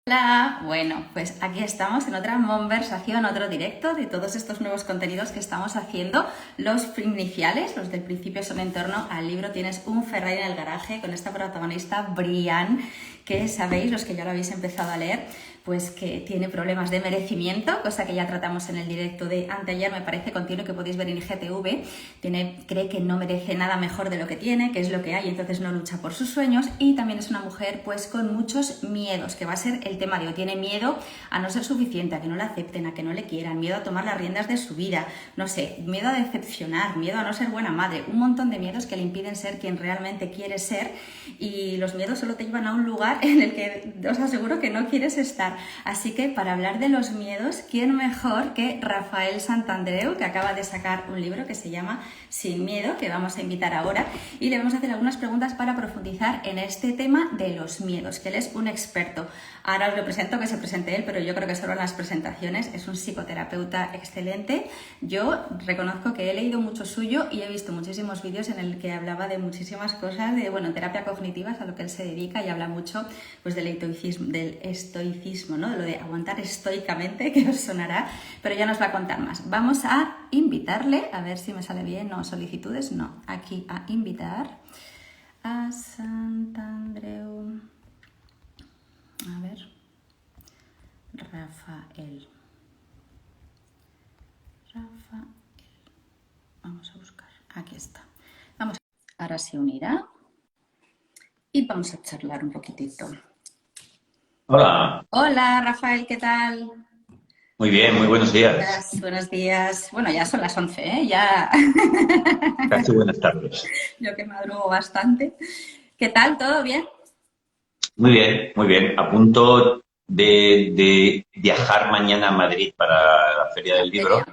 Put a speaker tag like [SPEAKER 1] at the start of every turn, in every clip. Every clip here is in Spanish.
[SPEAKER 1] Hola, bueno, pues aquí estamos en otra conversación, otro directo de todos estos nuevos contenidos que estamos haciendo. Los iniciales, los del principio, son en torno al libro Tienes un Ferrari en el garaje, con esta protagonista Brian, que sabéis, los que ya lo habéis empezado a leer, pues que tiene problemas de merecimiento, cosa que ya tratamos en el directo de anteayer, me parece, continuo, que podéis ver en IGTV. Cree que no merece nada mejor de lo que tiene, que es lo que hay, entonces no lucha por sus sueños, y también es una mujer pues con muchos miedos, que va a ser el tema de hoy. Tiene miedo a no ser suficiente, a que no la acepten, a que no le quieran, miedo a tomar las riendas de su vida, no sé, miedo a decepcionar, miedo a no ser buena madre, un montón de miedos que le impiden ser quien realmente quiere ser, y los miedos solo te llevan a un lugar en el que os aseguro que no quieres estar. Así que para hablar de los miedos, ¿quién mejor que Rafael Santandreu, que acaba de sacar un libro que se llama Sin Miedo, que vamos a invitar ahora, y le vamos a hacer algunas preguntas para profundizar en este tema de los miedos, que él es un experto. Ahora os lo presento, que se presente él, pero yo creo que solo en las presentaciones. Es un psicoterapeuta excelente. Yo reconozco que he leído mucho suyo y he visto muchísimos vídeos en el que hablaba de muchísimas cosas, de terapia cognitiva, es a lo que él se dedica, y habla mucho pues del estoicismo, ¿no? De lo de aguantar estoicamente, que os sonará, pero ya nos va a contar más. Vamos a invitarle, a ver si me sale bien, no, solicitudes, no, aquí a invitar a Santandreu. A ver, Rafael. Vamos a buscar. Aquí está. Ahora se unirá y vamos a charlar un poquitito.
[SPEAKER 2] Hola,
[SPEAKER 1] Hola, Rafael, ¿qué tal?
[SPEAKER 2] muy bien, muy buenos días.
[SPEAKER 1] Buenos días. Bueno, ya son las 11, ¿eh? Ya
[SPEAKER 2] Casi buenas tardes.
[SPEAKER 1] yo que madrugo bastante. ¿Qué tal? ¿Todo bien?
[SPEAKER 2] Muy bien, muy bien. A punto de viajar mañana a Madrid para la Feria
[SPEAKER 1] ¿En
[SPEAKER 2] del
[SPEAKER 1] serio?
[SPEAKER 2] Libro,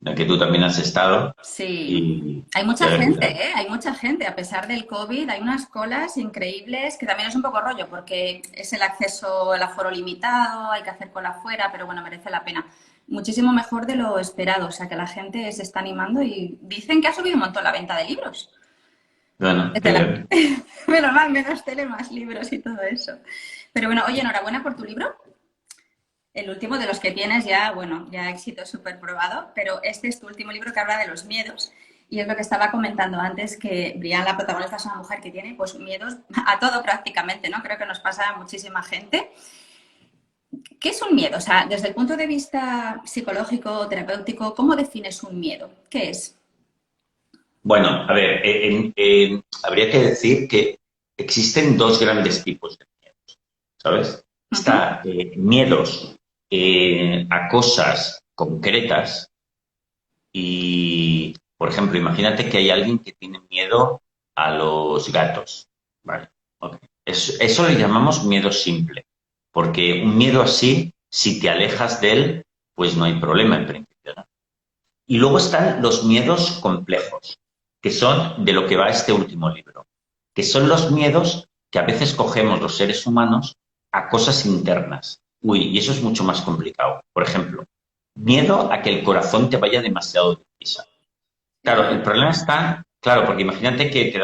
[SPEAKER 2] en la que tú también has estado.
[SPEAKER 1] Sí.
[SPEAKER 2] Y
[SPEAKER 1] Hay mucha
[SPEAKER 2] ya ver qué
[SPEAKER 1] gente,
[SPEAKER 2] tal.
[SPEAKER 1] ¿eh? Hay mucha gente. A pesar del COVID, hay unas colas increíbles, que también es un poco rollo, porque es el acceso, el aforo limitado, hay que hacer cola afuera, pero bueno, merece la pena. Muchísimo mejor de lo esperado. O sea, que la gente se está animando y dicen que ha subido un montón la venta de libros.
[SPEAKER 2] Bueno, qué
[SPEAKER 1] Desde la...
[SPEAKER 2] bien.
[SPEAKER 1] Menos mal, menos tele, más libros y todo eso. Pero bueno, oye, enhorabuena por tu libro. El último de los que tienes ya, bueno, ya éxito súper probado, pero este es tu último libro que habla de los miedos. Y es lo que estaba comentando antes, que Brian, la protagonista, es una mujer que tiene pues miedos a todo prácticamente, ¿no? Creo que nos pasa a muchísima gente. ¿Qué es un miedo? O sea, desde el punto de vista psicológico, terapéutico, ¿cómo defines un miedo? ¿Qué es?
[SPEAKER 2] Bueno, a ver, habría que decir que existen dos grandes tipos de miedos, ¿sabes?
[SPEAKER 1] Uh -huh.
[SPEAKER 2] Está miedos a cosas concretas. Y, por ejemplo, imagínate que hay alguien que tiene miedo a los gatos. Vale, ok. Eso le llamamos miedo simple, porque un miedo así, si te alejas de él, pues no hay problema en principio, ¿no? Y luego están los miedos complejos, que son de lo que va este último libro, que son los miedos que a veces cogemos los seres humanos a cosas internas. Uy, y eso es mucho más complicado. Por ejemplo, miedo a que el corazón te vaya demasiado deprisa. Claro, el problema está, claro, porque imagínate que te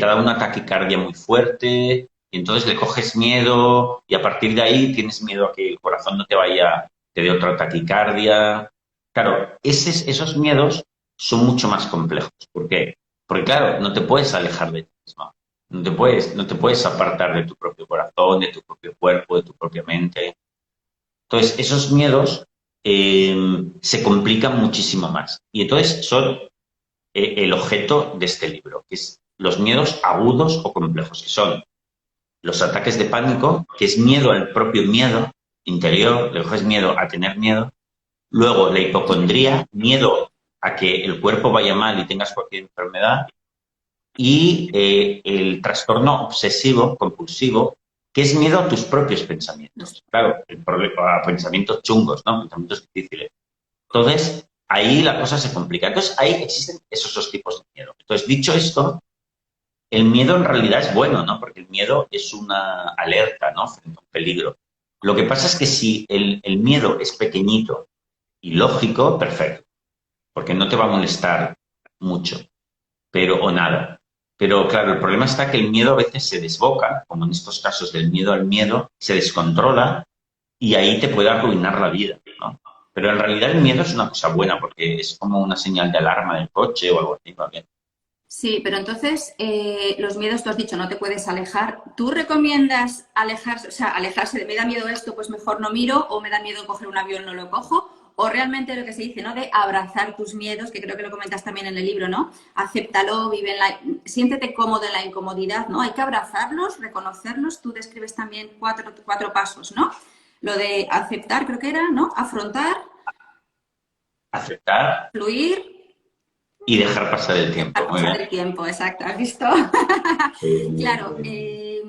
[SPEAKER 2] da una taquicardia muy fuerte, y entonces le coges miedo y a partir de ahí tienes miedo a que el corazón no te vaya, te dé otra taquicardia. Claro, esos miedos son mucho más complejos. ¿Por qué? Porque claro, no te puedes alejar de ti mismo. No te puedes apartar de tu propio corazón, de tu propio cuerpo, de tu propia mente. Entonces, esos miedos se complican muchísimo más. Y entonces son el objeto de este libro, que es los miedos agudos o complejos, que son los ataques de pánico, que es miedo al propio miedo interior, le coges miedo a tener miedo, luego la hipocondría, miedo a que el cuerpo vaya mal y tengas cualquier enfermedad, y el trastorno obsesivo compulsivo, que es miedo a tus propios pensamientos. Claro, a pensamientos chungos, ¿no? Pensamientos difíciles. Entonces, ahí la cosa se complica. Entonces, ahí existen esos dos tipos de miedo. Entonces, dicho esto, el miedo en realidad es bueno, ¿no? Porque el miedo es una alerta, ¿no? Frente a un peligro. Lo que pasa es que si el miedo es pequeñito y lógico, perfecto, porque no te va a molestar mucho, pero o nada. Pero claro, el problema está que el miedo a veces se desboca, como en estos casos del miedo al miedo, se descontrola y ahí te puede arruinar la vida, ¿no? Pero en realidad el miedo es una cosa buena porque es como una señal de alarma del coche o algo así, ¿va bien?
[SPEAKER 1] Sí, pero entonces los miedos, tú has dicho, no te puedes alejar. ¿Tú recomiendas alejarse, o sea, alejarse de me da miedo esto, pues mejor no miro, o me da miedo coger un avión, no lo cojo? O realmente lo que se dice, ¿no? De abrazar tus miedos, que creo que lo comentas también en el libro, ¿no? Acéptalo, vive en la, siéntete cómodo en la incomodidad, ¿no? Hay que abrazarlos, reconocerlos. Tú describes también cuatro pasos, ¿no? Lo de aceptar, creo que era, ¿no? Afrontar,
[SPEAKER 2] Aceptar
[SPEAKER 1] fluir,
[SPEAKER 2] y dejar pasar el tiempo.
[SPEAKER 1] dejar
[SPEAKER 2] Muy
[SPEAKER 1] pasar
[SPEAKER 2] bien.
[SPEAKER 1] el tiempo, exacto. ¿Has visto? Claro,
[SPEAKER 2] Eh,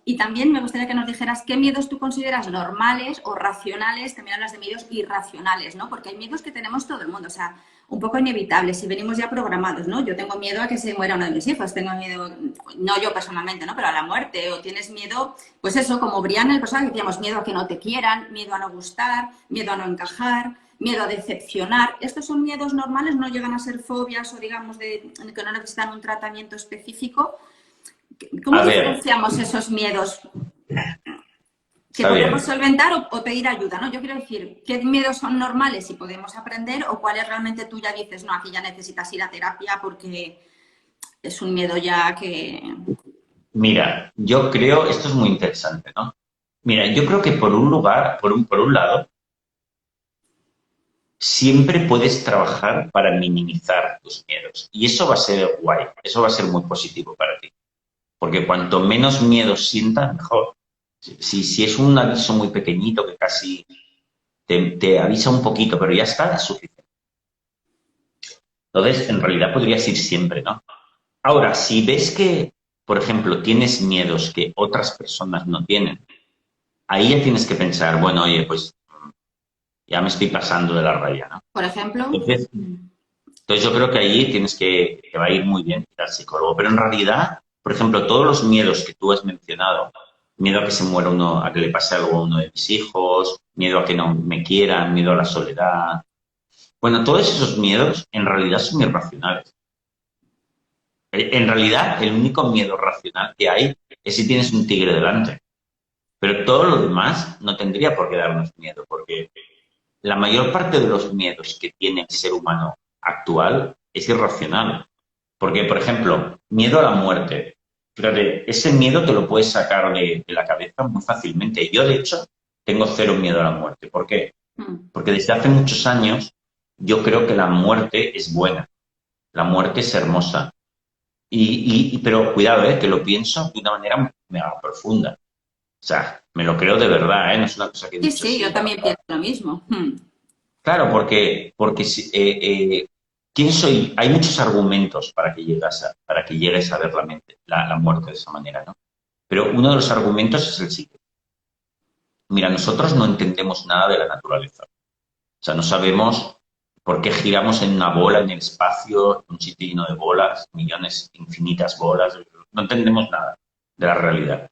[SPEAKER 1] y también me gustaría que nos dijeras qué miedos tú consideras normales o racionales. También hablas de miedos irracionales, ¿no? Porque hay miedos que tenemos todo el mundo, o sea, un poco inevitables, si venimos ya programados, ¿no? Yo tengo miedo a que se muera uno de mis hijos, tengo miedo, no yo personalmente, ¿no? Pero a la muerte, o tienes miedo, pues eso, como Brianna, el personaje, decíamos, miedo a que no te quieran, miedo a no gustar, miedo a no encajar, miedo a decepcionar. Estos son miedos normales, no llegan a ser fobias o digamos de, que no necesitan un tratamiento específico. ¿Cómo
[SPEAKER 2] a ver,
[SPEAKER 1] diferenciamos esos miedos que
[SPEAKER 2] está
[SPEAKER 1] podemos
[SPEAKER 2] bien.
[SPEAKER 1] solventar o pedir ayuda, ¿no? Yo quiero decir, ¿qué miedos son normales y podemos aprender o cuáles realmente tú ya dices, no, aquí ya necesitas ir a terapia porque es un miedo ya que...
[SPEAKER 2] Mira, yo creo, esto es muy interesante, ¿no? Mira, yo creo que por un lugar, por un lado, siempre puedes trabajar para minimizar tus miedos. Y eso va a ser guay, eso va a ser muy positivo para ti. Porque cuanto menos miedo sientas, mejor. Si es un aviso muy pequeñito que casi te avisa un poquito, pero ya está, es suficiente. Entonces, en realidad podrías ir siempre, ¿no? Ahora, si ves que, por ejemplo, tienes miedos que otras personas no tienen, ahí ya tienes que pensar, bueno, oye, pues ya me estoy pasando de la raya, ¿no?
[SPEAKER 1] Por ejemplo,
[SPEAKER 2] Entonces, entonces yo creo que ahí tienes que va a ir muy bien ir al psicólogo. Pero en realidad, por ejemplo, todos los miedos que tú has mencionado, miedo a que se muera uno, a que le pase algo a uno de mis hijos, miedo a que no me quieran, miedo a la soledad. Bueno, todos esos miedos en realidad son irracionales. En realidad, el único miedo racional que hay es si tienes un tigre delante. Pero todo lo demás no tendría por qué darnos miedo, porque la mayor parte de los miedos que tiene el ser humano actual es irracional. Porque, por ejemplo, miedo a la muerte. Fíjate, ese miedo te lo puedes sacar de la cabeza muy fácilmente. Yo, de hecho, tengo cero miedo a la muerte. ¿Por qué? Porque desde hace muchos años yo creo que la muerte es buena, la muerte es hermosa. Pero cuidado, que lo pienso de una manera mega profunda. O sea, me lo creo de verdad, no es una cosa que he
[SPEAKER 1] sí,
[SPEAKER 2] dicho
[SPEAKER 1] sí, yo
[SPEAKER 2] así.
[SPEAKER 1] también pienso lo mismo.
[SPEAKER 2] Claro, porque ¿quién soy? Hay muchos argumentos para que llegues a ver la muerte de esa manera, ¿no? Pero uno de los argumentos es el siguiente. Mira, nosotros no entendemos nada de la naturaleza. O sea, no sabemos por qué giramos en una bola en el espacio, un sitio lleno de bolas, millones, infinitas bolas. No entendemos nada de la realidad.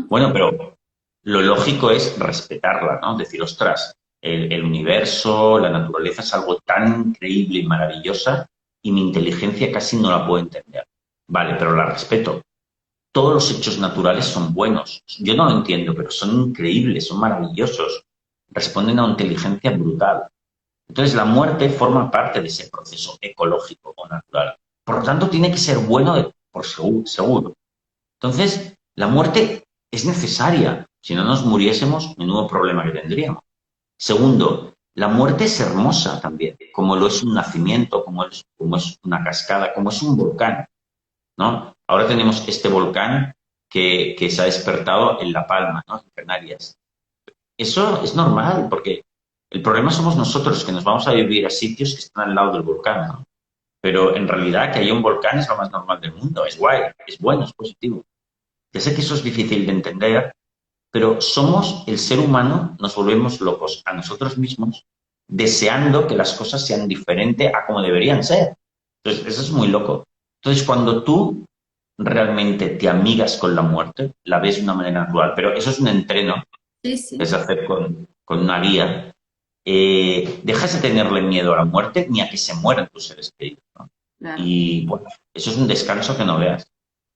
[SPEAKER 2] Bueno, pero lo lógico es respetarla, ¿no? Decir, ostras, el universo, la naturaleza es algo tan increíble y maravillosa y mi inteligencia casi no la puedo entender. Vale, pero la respeto. Todos los hechos naturales son buenos. Yo no lo entiendo, pero son increíbles, son maravillosos. Responden a una inteligencia brutal. Entonces, la muerte forma parte de ese proceso ecológico o natural. Por lo tanto, tiene que ser bueno por seguro. Entonces, la muerte es necesaria. Si no nos muriésemos, menudo problema que tendríamos. Segundo, la muerte es hermosa también, como lo es un nacimiento, como es una cascada, como es un volcán, ¿no? Ahora tenemos este volcán que se ha despertado en La Palma, ¿no? En Canarias. Eso es normal, porque el problema somos nosotros, que nos vamos a vivir a sitios que están al lado del volcán, ¿no? Pero en realidad que haya un volcán es lo más normal del mundo, es guay, es bueno, es positivo. Ya sé que eso es difícil de entender, pero somos el ser humano, nos volvemos locos a nosotros mismos, deseando que las cosas sean diferentes a como deberían ser. Entonces, eso es muy loco. Entonces, cuando tú realmente te amigas con la muerte, la ves de una manera natural, pero eso es un entreno,
[SPEAKER 1] Sí, sí,
[SPEAKER 2] es hacer con una guía, dejas de tenerle miedo a la muerte ni a que se mueran tus seres queridos, ¿no?
[SPEAKER 1] claro.
[SPEAKER 2] Y bueno, eso es un descanso que no veas.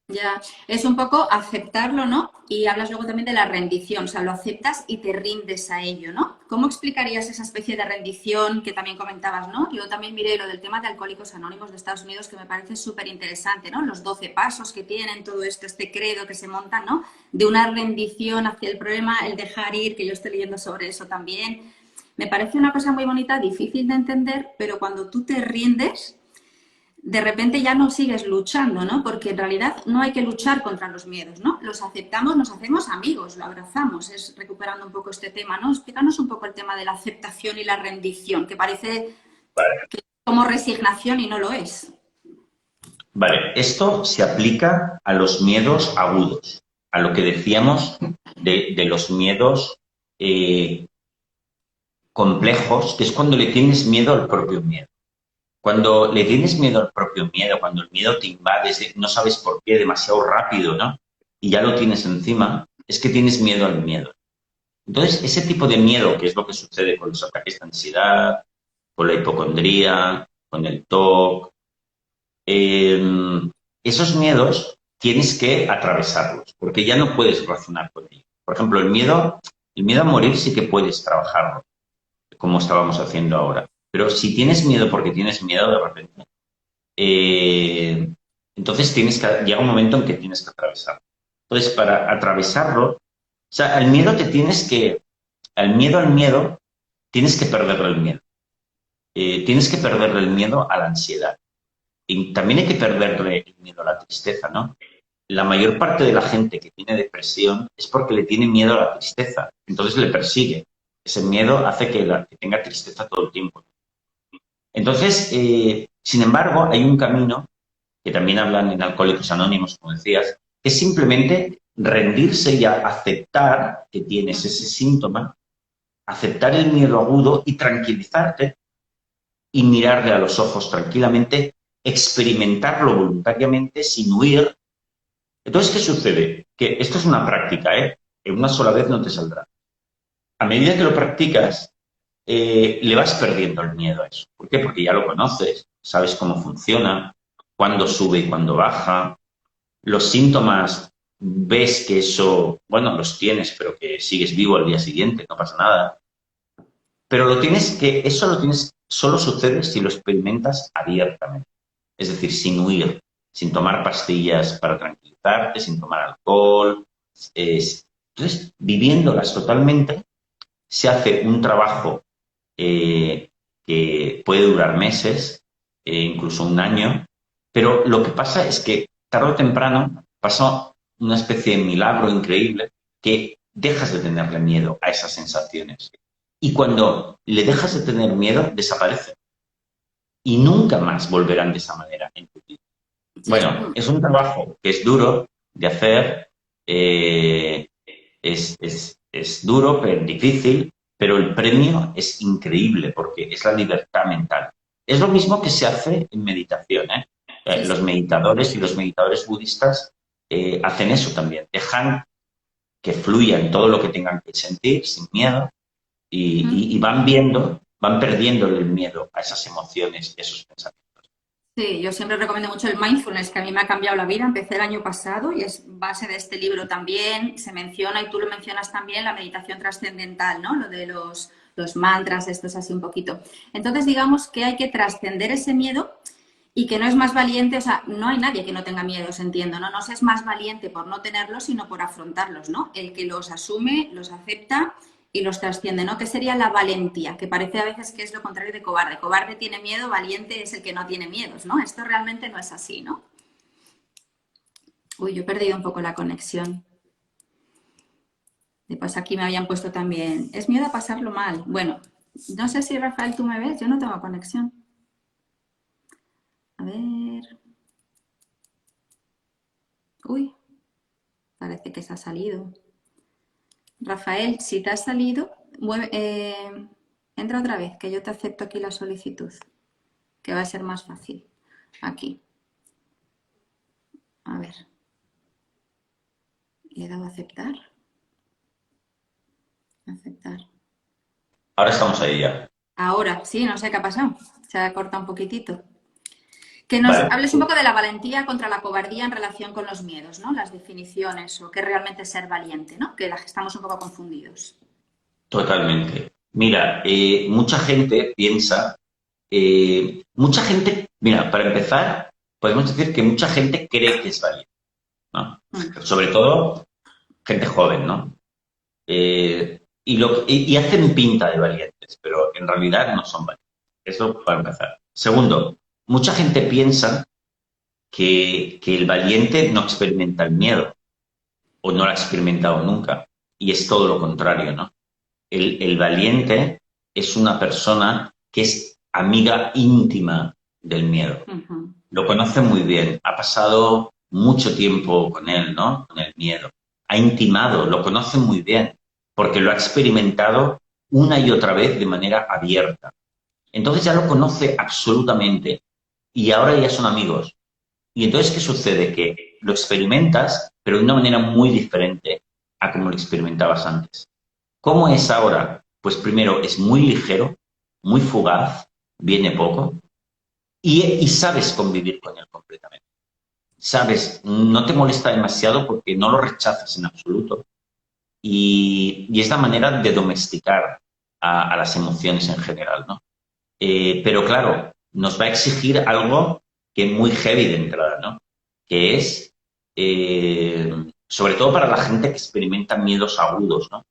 [SPEAKER 1] Ya, es un poco aceptarlo, ¿no? Y hablas luego también de la rendición, o sea, lo aceptas y te rindes a ello, ¿no? ¿Cómo explicarías esa especie de rendición que también comentabas, ¿no? Yo también miré lo del tema de Alcohólicos Anónimos de Estados Unidos, que me parece súper interesante, ¿no? Los 12 pasos que tienen, todo esto, este credo que se monta, ¿no? De una rendición hacia el problema, el dejar ir, que yo estoy leyendo sobre eso también. Me parece una cosa muy bonita, difícil de entender, pero cuando tú te rindes de repente ya no sigues luchando, ¿no? Porque en realidad no hay que luchar contra los miedos, ¿no? Los aceptamos, nos hacemos amigos, lo abrazamos, es recuperando un poco este tema, ¿no? Explícanos un poco el tema de la aceptación y la rendición, que parece como resignación y no lo es.
[SPEAKER 2] Vale, esto se aplica a los miedos agudos, a lo que decíamos de los miedos eh, complejos, que es cuando le tienes miedo al propio miedo. Cuando le tienes miedo al propio miedo, cuando el miedo te invade, no sabes por qué, demasiado rápido, ¿no? Y ya lo tienes encima, es que tienes miedo al miedo. Entonces, ese tipo de miedo, que es lo que sucede con los ataques de ansiedad, con la hipocondría, con el TOC, eh, esos miedos tienes que atravesarlos, porque ya no puedes razonar con ellos. Por ejemplo, el miedo a morir sí que puedes trabajarlo, como estábamos haciendo ahora. Pero si tienes miedo porque tienes miedo de repente, eh, entonces llega un momento en que tienes que atravesarlo. Entonces, para atravesarlo, o sea, al miedo, tienes que perderle el miedo. Tienes que perderle el miedo a la ansiedad. Y también hay que perderle el miedo a la tristeza, ¿no? La mayor parte de la gente que tiene depresión es porque le tiene miedo a la tristeza. Entonces le persigue. Ese miedo hace que tenga tristeza todo el tiempo. Entonces, sin embargo, hay un camino que también hablan en Alcohólicos Anónimos, como decías, que es simplemente rendirse y aceptar que tienes ese síntoma, aceptar el miedo agudo y tranquilizarte y mirarle a los ojos tranquilamente, experimentarlo voluntariamente sin huir. Entonces, ¿qué sucede? Que esto es una práctica, ¿eh? En una sola vez no te saldrá. A medida que lo practicas, le vas perdiendo el miedo a eso. ¿Por qué? Porque ya lo conoces, sabes cómo funciona, cuándo sube y cuándo baja, los síntomas, ves que eso, bueno, los tienes, pero que sigues vivo al día siguiente, no pasa nada. Pero eso lo tienes, solo sucede si lo experimentas abiertamente. Es decir, sin huir, sin tomar pastillas para tranquilizarte, sin tomar alcohol. Entonces, viviéndolas totalmente, se hace un trabajo que puede durar meses, incluso un año, pero lo que pasa es que tarde o temprano pasa una especie de milagro increíble que dejas de tenerle miedo a esas sensaciones. Y cuando le dejas de tener miedo, desaparece. Y nunca más volverán de esa manera en tu vida.
[SPEAKER 1] Sí,
[SPEAKER 2] Bueno, es un trabajo que es duro de hacer, eh, es duro, pero difícil, pero el premio es increíble porque es la libertad mental. Es lo mismo que se hace en meditación, ¿eh?
[SPEAKER 1] sí,
[SPEAKER 2] Los
[SPEAKER 1] sí.
[SPEAKER 2] meditadores y los meditadores budistas hacen eso también, dejan que fluyan todo lo que tengan que sentir sin miedo y van viendo, van perdiendo el miedo a esas emociones y esos pensamientos.
[SPEAKER 1] Sí, yo siempre recomiendo mucho el mindfulness, que a mí me ha cambiado la vida. Empecé el año pasado y es base de este libro también. Se menciona, y tú lo mencionas también, la meditación trascendental, ¿no? Lo de los mantras, esto es así un poquito. Entonces, digamos que hay que trascender ese miedo y que no es más valiente, o sea, no hay nadie que no tenga miedos, entiendo, ¿no? No se es más valiente por no tenerlos, sino por afrontarlos, ¿no? El que los asume, los acepta y los trasciende, ¿no? Que sería la valentía, que parece a veces que es lo contrario de cobarde. Cobarde tiene miedo, valiente es el que no tiene miedos, ¿no? Esto realmente no es así, ¿no? Uy, yo he perdido un poco la conexión. Después aquí me habían puesto también, es miedo a pasarlo mal. Bueno, no sé si Rafael tú me ves, yo no tengo conexión. A ver. Uy, parece que se ha salido. Rafael, si te has salido, entra otra vez, que yo te acepto aquí la solicitud, que va a ser más fácil. Aquí. A ver, le he dado a aceptar. Aceptar.
[SPEAKER 2] Ahora estamos ahí ya.
[SPEAKER 1] Ahora, sí, no sé qué ha pasado. Se ha cortado un poquitito. Que nos
[SPEAKER 2] Vale,
[SPEAKER 1] hables un poco de la valentía contra la cobardía en relación con los miedos, ¿no? Las definiciones o qué es realmente ser valiente, ¿no? Que estamos un poco confundidos.
[SPEAKER 2] totalmente. Mira, mucha gente, mira, para empezar, podemos decir que mucha gente cree que es valiente, ¿no?
[SPEAKER 1] Mm,
[SPEAKER 2] Sobre todo gente joven, ¿no? Y hacen pinta de valientes, pero en realidad no son valientes. Eso para empezar. Segundo, mucha gente piensa que el valiente no experimenta el miedo o no lo ha experimentado nunca. Y es todo lo contrario, ¿no? El valiente es una persona que es amiga íntima del miedo.
[SPEAKER 1] ujú.
[SPEAKER 2] Lo conoce muy bien, ha pasado mucho tiempo con él, ¿no? Con el miedo. Ha intimado, lo conoce muy bien, porque lo ha experimentado una y otra vez de manera abierta. Entonces ya lo conoce absolutamente y ahora ya son amigos. Y entonces, ¿qué sucede? Que lo experimentas, pero de una manera muy diferente a como lo experimentabas antes. ¿Cómo es ahora? Pues primero es muy ligero, muy fugaz, viene poco y sabes convivir con él completamente. Sabes, no te molesta demasiado porque no lo rechazas en absoluto y es la manera de domesticar a las emociones en general, ¿no? Pero claro, nos va a exigir algo que es muy heavy de entrada, ¿no? Que es, sobre todo para la gente que experimenta miedos agudos, ¿no?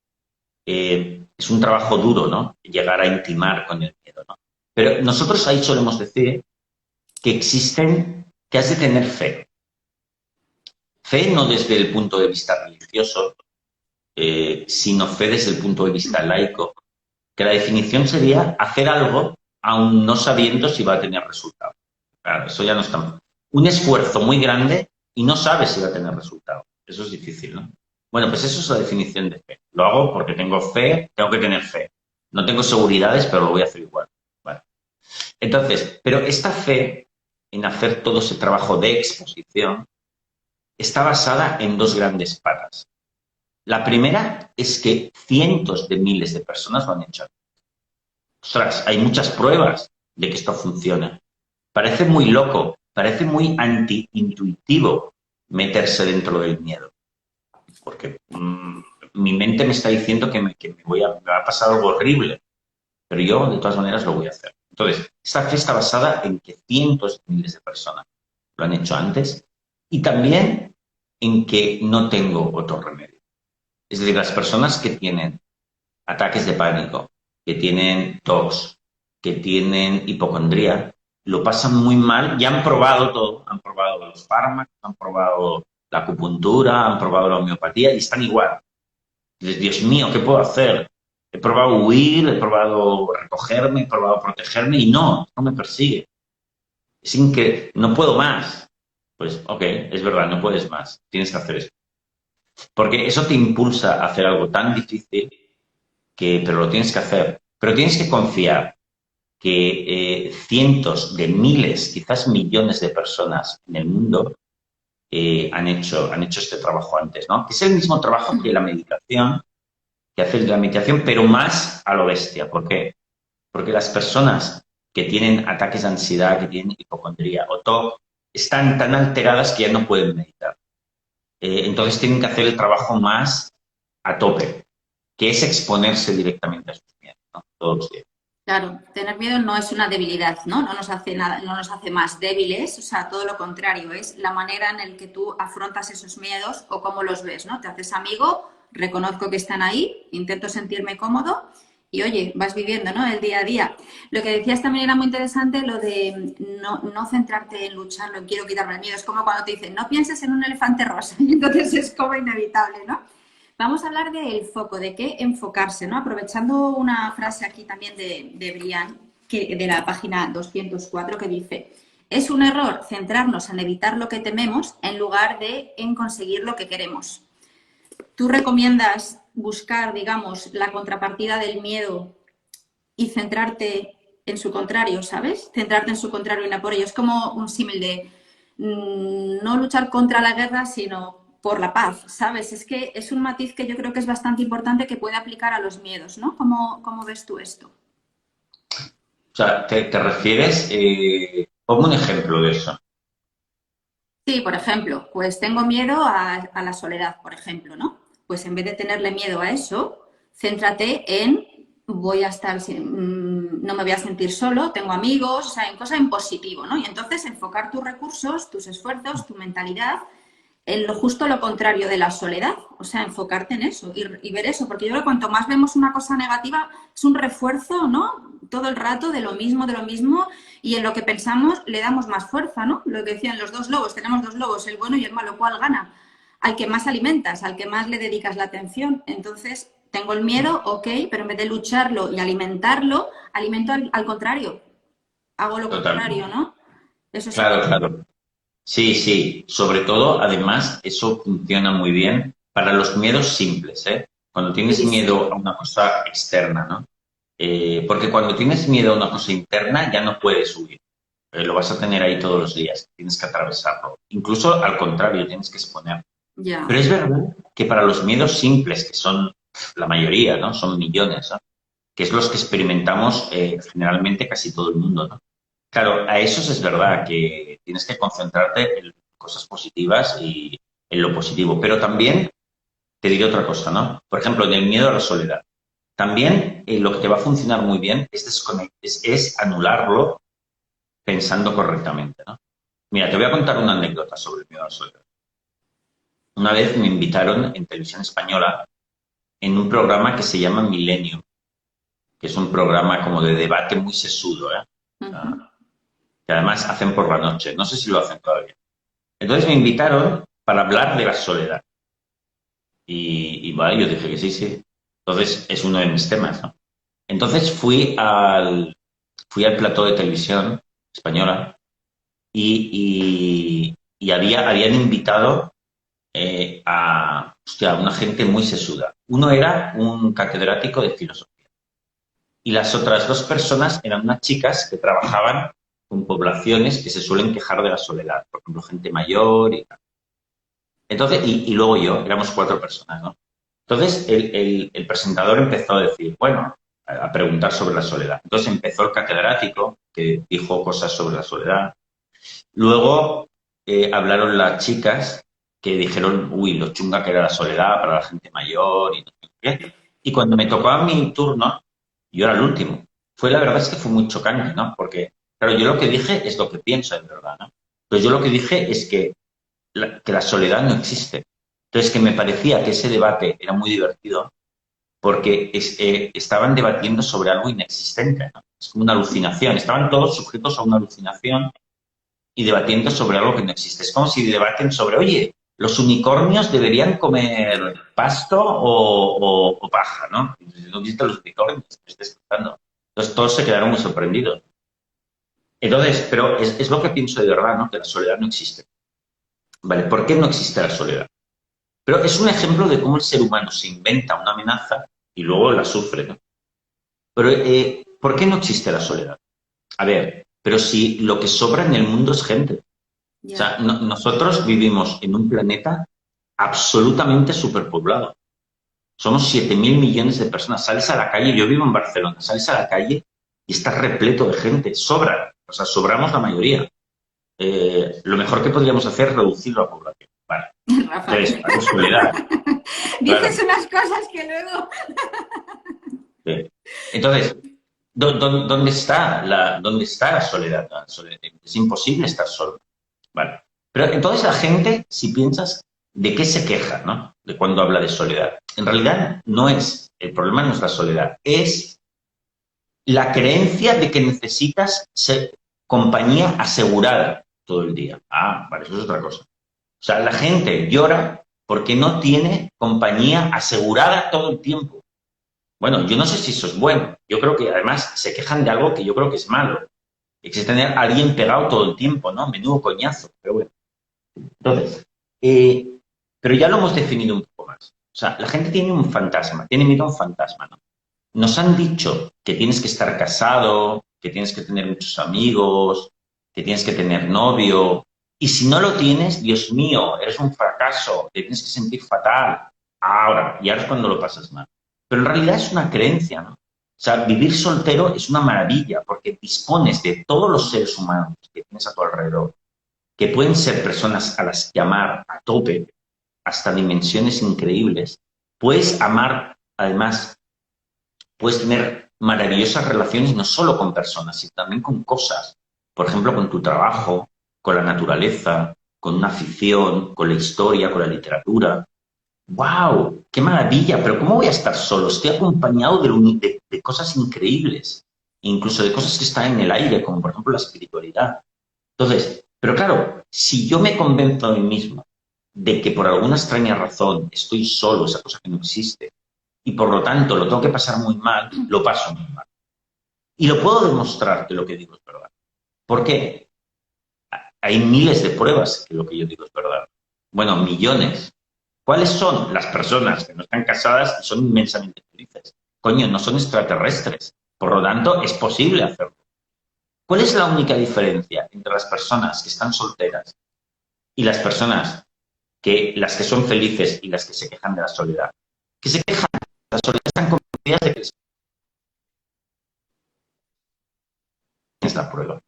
[SPEAKER 2] Es un trabajo duro, ¿no? Llegar a intimar con el miedo, ¿no? Pero nosotros ahí solemos decir que has de tener fe. Fe no desde el punto de vista religioso, sino fe desde el punto de vista laico, que la definición sería hacer algo aún no sabiendo si va a tener resultado. Claro, eso ya no está. Un esfuerzo muy grande y no sabes si va a tener resultado. Eso es difícil, ¿no? Bueno, pues eso es la definición de fe. Lo hago porque tengo fe, tengo que tener fe. No tengo seguridades, pero lo voy a hacer igual. Vale. Entonces, pero esta fe en hacer todo ese trabajo de exposición está basada en dos grandes patas. La primera es que cientos de miles de personas lo han hecho. Ostras, hay muchas pruebas de que esto funciona. Parece muy loco, parece muy anti-intuitivo meterse dentro del miedo, porque mi mente me está diciendo me va a pasar algo horrible, pero yo de todas maneras lo voy a hacer. Entonces, esta fe está basada en que cientos de miles de personas lo han hecho antes y también en que no tengo otro remedio. Es decir, las personas que tienen ataques de pánico, que tienen tos, que tienen hipocondría, lo pasan muy mal y han probado todo. Han probado los fármacos, han probado la acupuntura, han probado la homeopatía y están igual. Dices, Dios mío, ¿qué puedo hacer? He probado huir, he probado recogerme, he probado protegerme y no me persigue. Sin que no puedo más. Pues, ok, es verdad, no puedes más. Tienes que hacer eso. Porque eso te impulsa a hacer algo tan difícil pero lo tienes que hacer. Pero tienes que confiar que cientos de miles, quizás millones de personas en el mundo han hecho este trabajo antes, ¿no? Que es el mismo trabajo que la meditación, que hace la meditación, pero más a lo bestia. ¿Por qué? Porque las personas que tienen ataques de ansiedad, que tienen hipocondría o TOC, están tan alteradas que ya no pueden meditar. Entonces tienen que hacer el trabajo más a tope, que es exponerse directamente a sus miedos, ¿no? Todos los días.
[SPEAKER 1] Claro, tener miedo no es una debilidad, ¿no? No nos hace nada, no nos hace más débiles, o sea, todo lo contrario, es la manera en la que tú afrontas esos miedos o cómo los ves, ¿no? Te haces amigo, reconozco que están ahí, intento sentirme cómodo y oye, vas viviendo, ¿no? El día a día. Lo que decías también era muy interesante, lo de no centrarte en luchar, no quiero quitarme el miedo, es como cuando te dicen, no pienses en un elefante rosa, y entonces es como inevitable, ¿no? Vamos a hablar del foco, de qué enfocarse, ¿no? Aprovechando una frase aquí también de Brian, de la página 204, que dice, es un error centrarnos en evitar lo que tememos en lugar de en conseguir lo que queremos. ¿Tú recomiendas buscar, digamos, la contrapartida del miedo y centrarte en su contrario, ¿sabes? Centrarte en su contrario y no por ello. Es como un símil de no luchar contra la guerra, sino por la paz, ¿sabes? Es que es un matiz que yo creo que es bastante importante que puede aplicar a los miedos, ¿no? ¿Cómo ves tú esto?
[SPEAKER 2] O sea, te refieres Pongo un ejemplo de eso.
[SPEAKER 1] Sí, por ejemplo, pues tengo miedo a la soledad, por ejemplo, ¿no? Pues en vez de tenerle miedo a eso, céntrate en voy a estar, no me voy a sentir solo, tengo amigos, o sea, en cosas en positivo, ¿no? Y entonces enfocar tus recursos, tus esfuerzos, tu mentalidad en lo justo lo contrario de la soledad, o sea, enfocarte en eso y ver eso, porque yo creo que cuanto más vemos una cosa negativa, es un refuerzo, ¿no? Todo el rato de lo mismo, y en lo que pensamos le damos más fuerza, ¿no? Lo que decían los dos lobos, tenemos dos lobos, el bueno y el malo, ¿cuál gana? Al que más alimentas, al que más le dedicas la atención. Entonces, tengo el miedo, ok, pero en vez de lucharlo y alimentarlo, alimento al contrario, hago lo contrario,
[SPEAKER 2] Totalmente.
[SPEAKER 1] ¿no? Eso sería.
[SPEAKER 2] Claro, claro. Sí, sí. Sobre todo, además, eso funciona muy bien para los miedos simples, ¿eh? Cuando tienes
[SPEAKER 1] Sí,
[SPEAKER 2] miedo
[SPEAKER 1] sí,
[SPEAKER 2] a una cosa externa, ¿no? Porque cuando tienes miedo a una cosa interna ya no puedes huir. Lo vas a tener ahí todos los días. Tienes que atravesarlo. Incluso al contrario, tienes que exponer.
[SPEAKER 1] ya.
[SPEAKER 2] Pero es verdad que para los miedos simples, que son la mayoría, ¿no? Son millones, ¿no? Que es los que experimentamos generalmente casi todo el mundo, ¿no? Claro, a esos es verdad que tienes que concentrarte en cosas positivas y en lo positivo, pero también te diré otra cosa, ¿no? Por ejemplo, en el miedo a la soledad. También lo que te va a funcionar muy bien es anularlo pensando correctamente, ¿no? Mira, te voy a contar una anécdota sobre el miedo a la soledad. Una vez me invitaron en televisión española en un programa que se llama Millennium, que es un programa como de debate muy sesudo, ¿eh?
[SPEAKER 1] Ujú.
[SPEAKER 2] Ah, que además hacen por la noche. No sé si lo hacen todavía. Entonces me invitaron para hablar de la soledad. Y vale, yo dije que sí, sí. Entonces es uno de mis temas, ¿no? Entonces fui al plató de televisión española y habían invitado hostia, una gente muy sesuda. Uno era un catedrático de filosofía y las otras dos personas eran unas chicas que trabajaban con poblaciones que se suelen quejar de la soledad, por ejemplo, gente mayor y tal. Entonces, y luego yo, éramos cuatro personas, ¿no? Entonces, el presentador empezó a decir, bueno, a preguntar sobre la soledad. Entonces empezó el catedrático, que dijo cosas sobre la soledad. Luego hablaron las chicas que dijeron, uy, lo chunga que era la soledad para la gente mayor y no sé qué. Y cuando me tocó a mi turno, yo era el último. La verdad es que fue muy chocante, ¿no? Porque, claro, yo lo que dije es lo que pienso, en verdad, ¿no? Entonces yo lo que dije es que la soledad no existe. Entonces que me parecía que ese debate era muy divertido porque estaban debatiendo sobre algo inexistente, ¿no? Es como una alucinación. Estaban todos sujetos a una alucinación y debatiendo sobre algo que no existe. Es como si debaten sobre, oye, los unicornios deberían comer pasto o paja, ¿no? ¿No viste los unicornios? Me estás escuchando. Entonces todos se quedaron muy sorprendidos. Entonces, pero es lo que pienso de verdad, ¿no? Que la soledad no existe. ¿Vale? ¿Por qué no existe la soledad? Pero es un ejemplo de cómo el ser humano se inventa una amenaza y luego la sufre, ¿no? Pero, ¿por qué no existe la soledad? A ver, pero si lo que sobra en el mundo es gente. O
[SPEAKER 1] Ya.
[SPEAKER 2] sea, nosotros vivimos en un planeta absolutamente superpoblado. Somos 7.000 millones de personas. Sales a la calle, yo vivo en Barcelona, sales a la calle y está repleto de gente. Sobra, o sea, sobramos la mayoría. Lo mejor que podríamos hacer es reducir la población. Vale. Entonces,
[SPEAKER 1] Rafael.
[SPEAKER 2] hay soledad,
[SPEAKER 1] Dices
[SPEAKER 2] claro.
[SPEAKER 1] unas cosas que luego.
[SPEAKER 2] Sí. Entonces, ¿dónde está la soledad? Es imposible estar solo. Vale. Pero entonces la gente, si piensas, ¿de qué se queja, no? De cuando habla de soledad. En realidad el problema no es la soledad, es la creencia de que necesitas compañía asegurada todo el día. Ah, vale, eso es otra cosa. O sea, la gente llora porque no tiene compañía asegurada todo el tiempo. Bueno, yo no sé si eso es bueno. Yo creo que además se quejan de algo que yo creo que es malo. Que es tener a alguien pegado todo el tiempo, ¿no? Menudo coñazo. Pero bueno. Entonces, eh, pero ya lo hemos definido un poco más. O sea, la gente tiene un fantasma, tiene miedo a un fantasma, ¿no? Nos han dicho que tienes que estar casado, que tienes que tener muchos amigos, que tienes que tener novio. Y si no lo tienes, Dios mío, eres un fracaso, te tienes que sentir fatal. Y ahora es cuando lo pasas mal. Pero en realidad es una creencia, ¿no? O sea, vivir soltero es una maravilla porque dispones de todos los seres humanos que tienes a tu alrededor, que pueden ser personas a las que amar a tope, hasta dimensiones increíbles. Puedes amar, además, puedes tener maravillosas relaciones no solo con personas, sino también con cosas. Por ejemplo, con tu trabajo, con la naturaleza, con una afición, con la historia, con la literatura. ¡Wow! ¡Qué maravilla! Pero ¿cómo voy a estar solo? Estoy acompañado de cosas increíbles, incluso de cosas que están en el aire, como por ejemplo la espiritualidad. Entonces, pero claro, si yo me convenzo a mí mismo de que por alguna extraña razón estoy solo, esa cosa que no existe, y por lo tanto lo tengo que pasar muy mal, lo paso muy mal. Y lo puedo demostrar que lo que digo es verdad. ¿Por qué? Hay miles de pruebas que lo que yo digo es verdad. Bueno, millones. ¿Cuáles son las personas que no están casadas y son inmensamente felices? Coño, no son extraterrestres. Por lo tanto, es posible hacerlo. ¿Cuál es la única diferencia entre las personas que están solteras y las personas las que son felices y las que se quejan de la soledad? Que se quejan de la soledad, están convencidas de que es la prueba.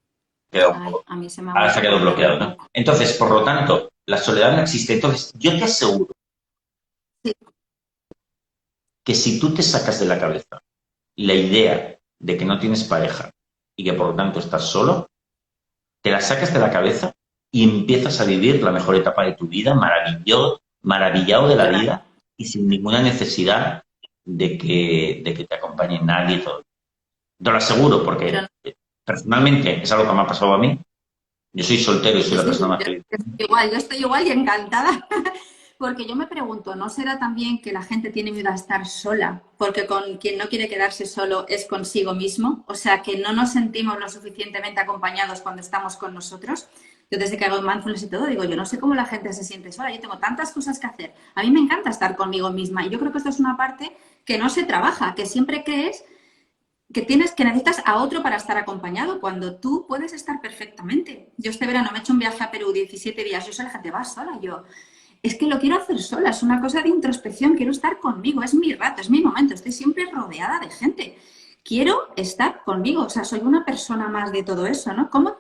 [SPEAKER 2] Queda un
[SPEAKER 1] Ay,
[SPEAKER 2] poco.
[SPEAKER 1] a mí se me ha
[SPEAKER 2] Ahora se
[SPEAKER 1] vuelto
[SPEAKER 2] ha
[SPEAKER 1] a
[SPEAKER 2] quedado
[SPEAKER 1] cortar un
[SPEAKER 2] bloqueado, ¿no?
[SPEAKER 1] poco.
[SPEAKER 2] Entonces, por lo tanto, la soledad no existe. Entonces, yo te aseguro
[SPEAKER 1] Sí.
[SPEAKER 2] que si tú te sacas de la cabeza la idea de que no tienes pareja y que por lo tanto estás solo, te la sacas de la cabeza y empiezas a vivir la mejor etapa de tu vida, maravillado de la
[SPEAKER 1] Claro.
[SPEAKER 2] vida y sin ninguna necesidad de que te acompañe nadie. Todo. Te lo aseguro
[SPEAKER 1] Pero
[SPEAKER 2] porque personalmente es algo que me ha pasado a mí. Yo soy soltero y soy
[SPEAKER 1] sí,
[SPEAKER 2] la
[SPEAKER 1] sí,
[SPEAKER 2] persona
[SPEAKER 1] sí,
[SPEAKER 2] más feliz.
[SPEAKER 1] yo estoy igual y encantada. Porque yo me pregunto, ¿no será también que la gente tiene miedo a estar sola? Porque con quien no quiere quedarse solo es consigo mismo. O sea, que no nos sentimos lo suficientemente acompañados cuando estamos con nosotros. Yo desde que hago mindfulness y todo, digo, yo no sé cómo la gente se siente sola. Yo tengo tantas cosas que hacer. A mí me encanta estar conmigo misma. Y yo creo que esto es una parte que no se trabaja, que siempre crees que necesitas a otro para estar acompañado cuando tú puedes estar perfectamente. Yo este verano me he hecho un viaje a Perú 17 días. Yo soy la gente, va sola. Yo, es que lo quiero hacer sola, es una cosa de introspección, quiero estar conmigo, es mi rato, es mi momento, estoy siempre rodeada de gente. Quiero estar conmigo, o sea, soy una persona más de todo eso, ¿no? ¿Cómo,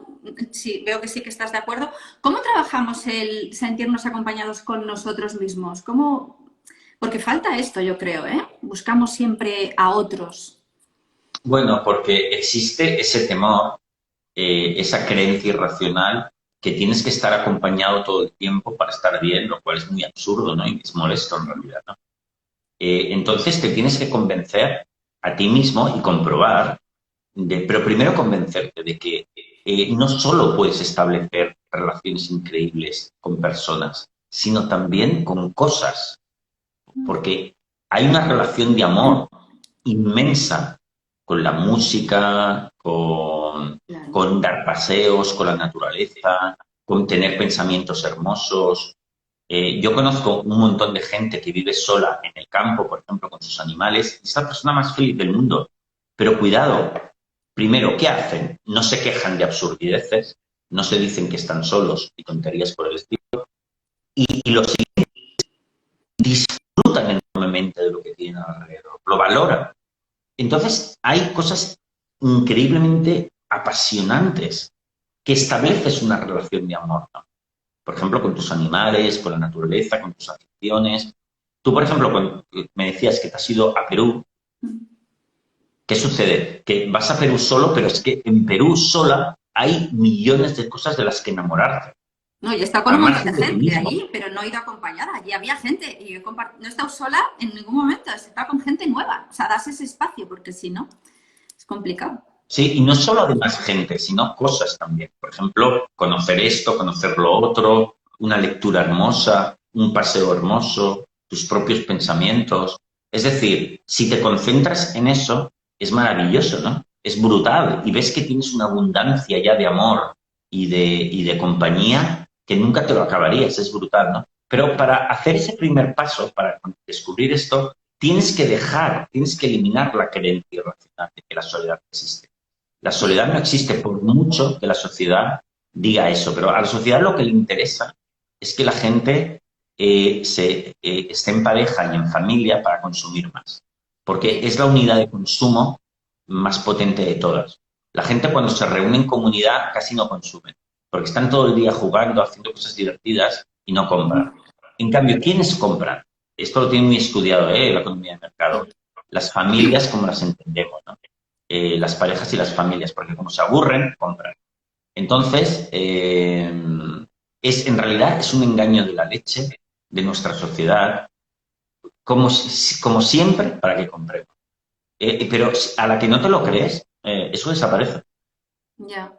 [SPEAKER 1] sí, veo que sí que estás de acuerdo, cómo trabajamos el sentirnos acompañados con nosotros mismos? ¿Cómo? Porque falta esto, yo creo, ¿eh? Buscamos siempre a otros.
[SPEAKER 2] Bueno, porque existe ese temor, esa creencia irracional que tienes que estar acompañado todo el tiempo para estar bien, lo cual es muy absurdo, ¿no? Y es molesto en realidad, ¿no? Entonces te tienes que convencer a ti mismo y comprobar, pero primero convencerte de que no solo puedes establecer relaciones increíbles con personas, sino también con cosas, porque hay una relación de amor inmensa con la música,
[SPEAKER 1] Claro.
[SPEAKER 2] con dar paseos, con la naturaleza, con tener pensamientos hermosos. Yo conozco un montón de gente que vive sola en el campo, por ejemplo, con sus animales, y es la persona más feliz del mundo. Pero cuidado, primero, ¿qué hacen? No se quejan de absurdeces, no se dicen que están solos y tonterías por el estilo, y lo siguiente, disfrutan enormemente de lo que tienen alrededor, lo valoran. Entonces, hay cosas increíblemente apasionantes que estableces una relación de amor, ¿no? Por ejemplo, con tus animales, con la naturaleza, con tus aficiones. Tú, por ejemplo, cuando me decías que te has ido a Perú, ¿qué sucede? Que vas a Perú solo, pero es que en Perú sola hay millones de cosas de las que enamorarte,
[SPEAKER 1] No, yo he estado con
[SPEAKER 2] al
[SPEAKER 1] un montón de
[SPEAKER 2] margen de ti
[SPEAKER 1] gente
[SPEAKER 2] mismo.
[SPEAKER 1] allí, pero no he ido acompañada. Allí había gente y no he estado sola en ningún momento. He estado con gente nueva. O sea, das ese espacio porque si no, es complicado.
[SPEAKER 2] Sí, y no solo de más gente, sino cosas también. Por ejemplo, conocer esto, conocer lo otro, una lectura hermosa, un paseo hermoso, tus propios pensamientos. Es decir, si te concentras en eso, es maravilloso, ¿no? Es brutal y ves que tienes una abundancia ya de amor y de compañía que nunca te lo acabarías, es brutal, ¿no? Pero para hacer ese primer paso, para descubrir esto, tienes que eliminar la creencia irracional de que la soledad existe. La soledad
[SPEAKER 1] Sí,
[SPEAKER 2] no existe por mucho que la sociedad diga eso, pero a la sociedad lo que le interesa es que la gente esté en pareja y en familia para consumir más, porque
[SPEAKER 1] sí,
[SPEAKER 2] es la unidad de consumo más potente de todas. La gente cuando se reúne en comunidad casi no consume, porque están todo el día jugando, haciendo cosas divertidas y no compran. En cambio, ¿quiénes compran? Esto lo tiene muy estudiado, la economía de mercado.
[SPEAKER 1] Sí.
[SPEAKER 2] Las familias como las entendemos, ¿no? Las parejas y las familias, porque como se aburren, compran. Entonces, en realidad es un engaño de la leche de nuestra sociedad, como siempre, para que compremos. Pero a la que no te lo crees, eso desaparece.
[SPEAKER 1] Ya.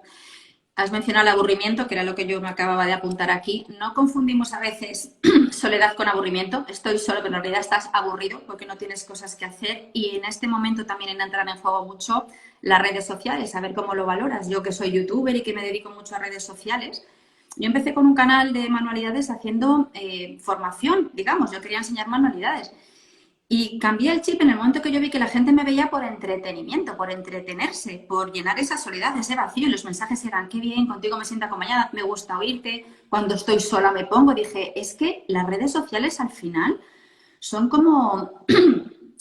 [SPEAKER 1] Has mencionado el aburrimiento, que era lo que yo me acababa de apuntar aquí. No confundimos a veces soledad con aburrimiento. Estoy solo, pero en realidad estás aburrido porque no tienes cosas que hacer. Y en este momento también entran en juego mucho las redes sociales, a ver cómo lo valoras. Yo que soy youtuber y que me dedico mucho a redes sociales, yo empecé con un canal de manualidades haciendo formación, digamos. Yo quería enseñar manualidades. Y cambié el chip en el momento que yo vi que la gente me veía por entretenimiento, por entretenerse, por llenar esa soledad, ese vacío. Y los mensajes eran, qué bien, contigo me siento acompañada, me gusta oírte, cuando estoy sola me pongo. Dije, es que las redes sociales al final son como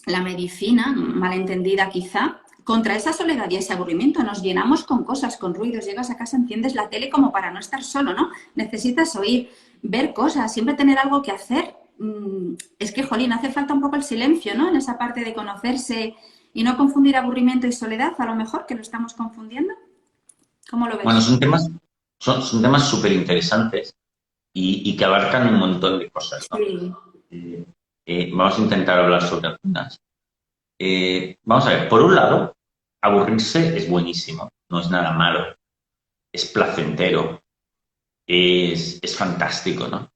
[SPEAKER 1] la medicina, malentendida quizá, contra esa soledad y ese aburrimiento. Nos llenamos con cosas, con ruidos. Llegas a casa, enciendes la tele como para no estar solo, ¿no? Necesitas oír, ver cosas, siempre tener algo que hacer. Es que, jolín, hace falta un poco el silencio, ¿no? En esa parte de conocerse y no confundir aburrimiento y soledad, a lo mejor que lo estamos confundiendo. ¿Cómo lo
[SPEAKER 2] Bueno,
[SPEAKER 1] ves?
[SPEAKER 2] son temas súper interesantes y que abarcan un montón de cosas, ¿no?
[SPEAKER 1] Sí,
[SPEAKER 2] Eh, Vamos a intentar hablar sobre algunas. Vamos a ver, por un lado, aburrirse es buenísimo, no es nada malo, es placentero, es fantástico, ¿no?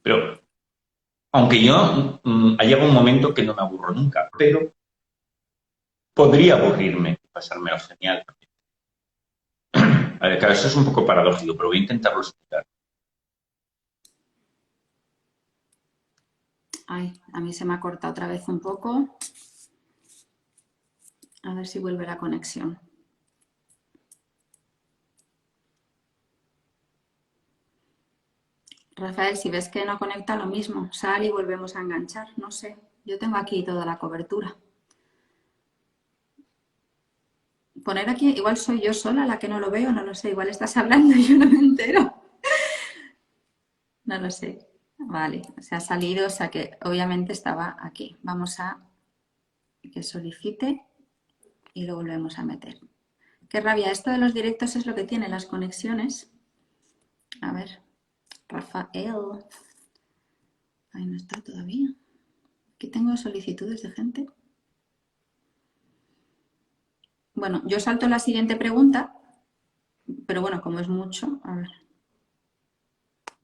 [SPEAKER 2] Pero, aunque yo ha llegado un momento que no me aburro nunca, pero podría aburrirme y pasármelo genial. A ver, claro, eso es un poco paradójico, pero voy a intentarlo explicar.
[SPEAKER 1] ay, a mí se me ha cortado otra vez un poco. A ver si vuelve la conexión. Rafael, si ves que no conecta, lo mismo. Sal y volvemos a enganchar. No sé. Yo tengo aquí toda la cobertura. Poner aquí, igual soy yo sola la que no lo veo, no lo sé. Igual estás hablando y yo no me entero. No lo sé. Vale, se ha salido, o sea que obviamente estaba aquí. Vamos a que solicite y lo volvemos a meter. Qué rabia, esto de los directos es lo que tiene las conexiones. A ver, Rafael. Ahí no está todavía. Aquí tengo solicitudes de gente. Bueno, yo salto la siguiente pregunta, pero bueno, como es mucho, a ver.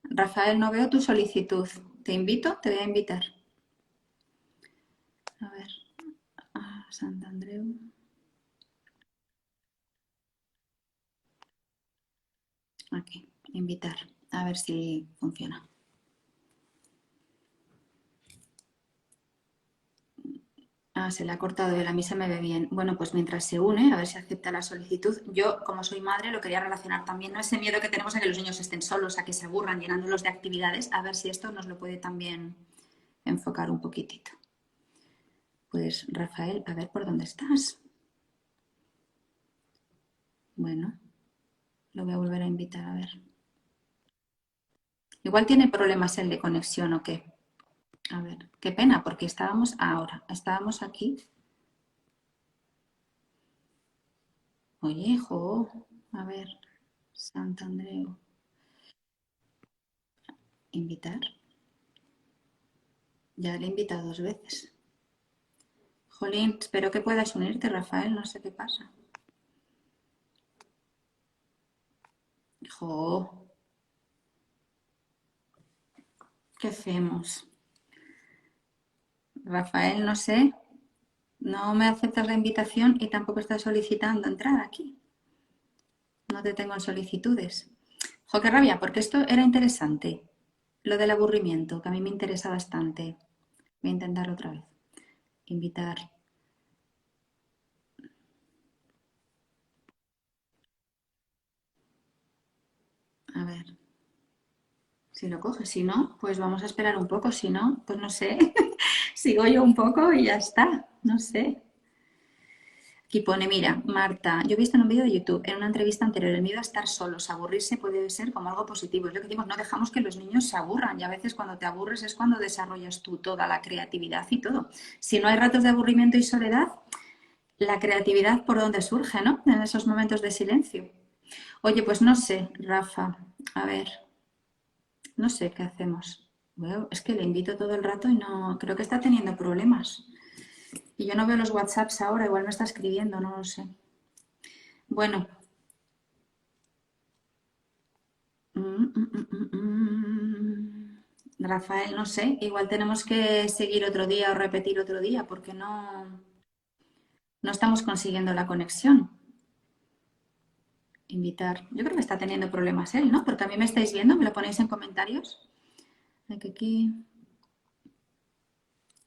[SPEAKER 1] Rafael, no veo tu solicitud. ¿Te invito? Te voy a invitar. A ver, a Santandreu. Aquí, invitar. A ver si funciona. Ah, se le ha cortado él, a mí se me ve bien. Bueno, pues mientras se une, a ver si acepta la solicitud. Yo, como soy madre, lo quería relacionar también, ¿no? Ese miedo que tenemos a que los niños estén solos, a que se aburran llenándolos de actividades, a ver si esto nos lo puede también enfocar un poquitito. Pues, Rafael, a ver por dónde estás. Bueno, lo voy a volver a invitar, a ver. Igual tiene problemas el de conexión o qué. A ver, qué pena, porque estábamos aquí. Oye, jo, a ver, Santandreu. Invitar. Ya le he invitado 2 veces. Jolín, espero que puedas unirte, Rafael, no sé qué pasa. Jo, ¿qué hacemos? Rafael, no sé, no me aceptas la invitación y tampoco estás solicitando entrar aquí. No te tengo en solicitudes. Jo, qué rabia, porque esto era interesante. Lo del aburrimiento, que a mí me interesa bastante. Voy a intentar otra vez. Invitar. A ver si lo coge. Si no, pues vamos a esperar un poco. Si no, pues no sé. Sigo yo un poco y ya está. No sé. Y pone, mira, Marta, yo he visto en un vídeo de YouTube, en una entrevista anterior, el miedo a estar solos, aburrirse puede ser como algo positivo. Es lo que decimos, no dejamos que los niños se aburran y a veces cuando te aburres es cuando desarrollas tú toda la creatividad y todo. Si no hay ratos de aburrimiento y soledad, la creatividad por dónde surge, ¿no? En esos momentos de silencio. Oye, pues no sé, Rafa, a ver, no sé qué hacemos. Bueno, es que le invito todo el rato y no, creo que está teniendo problemas. Y yo no veo los WhatsApps ahora, igual me está escribiendo, no lo sé. Bueno. Rafael, no sé, igual tenemos que seguir otro día o repetir otro día porque no estamos consiguiendo la conexión. Invitar. Yo creo que está teniendo problemas él, ¿no? Porque a mí me estáis viendo, me lo ponéis en comentarios. Aquí.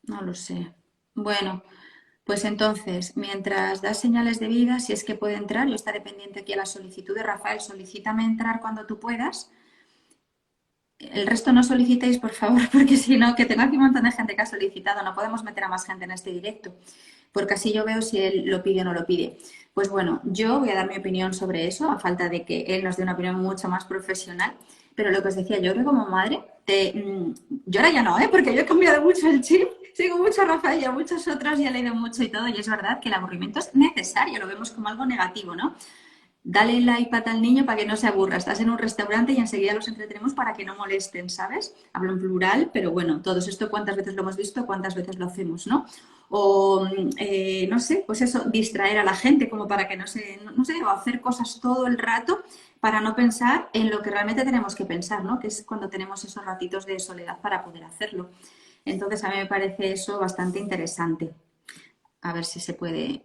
[SPEAKER 1] No lo sé. Bueno, pues entonces, mientras das señales de vida, si es que puede entrar, yo estaré pendiente aquí a la solicitud de Rafael. Solicítame entrar cuando tú puedas. El resto no solicitéis, por favor, porque si no, que tengo aquí un montón de gente que ha solicitado, no podemos meter a más gente en este directo, porque así yo veo si él lo pide o no lo pide. Pues bueno, yo voy a dar mi opinión sobre eso, a falta de que él nos dé una opinión mucho más profesional, pero lo que os decía, yo creo que como madre, yo ahora ya no, porque yo he cambiado mucho el chip, sigo mucho a Rafael y a muchos otros y he leído mucho y todo, y es verdad que el aburrimiento es necesario, lo vemos como algo negativo, ¿no? Dale el iPad al niño para que no se aburra. Estás en un restaurante y enseguida los entretenemos para que no molesten, ¿sabes? Hablo en plural, pero bueno, todo esto cuántas veces lo hemos visto, cuántas veces lo hacemos, ¿no? O, no sé, pues eso, distraer a la gente como para que no sé, o hacer cosas todo el rato para no pensar en lo que realmente tenemos que pensar, ¿no? Que es cuando tenemos esos ratitos de soledad para poder hacerlo. Entonces, a mí me parece eso bastante interesante. A ver si se puede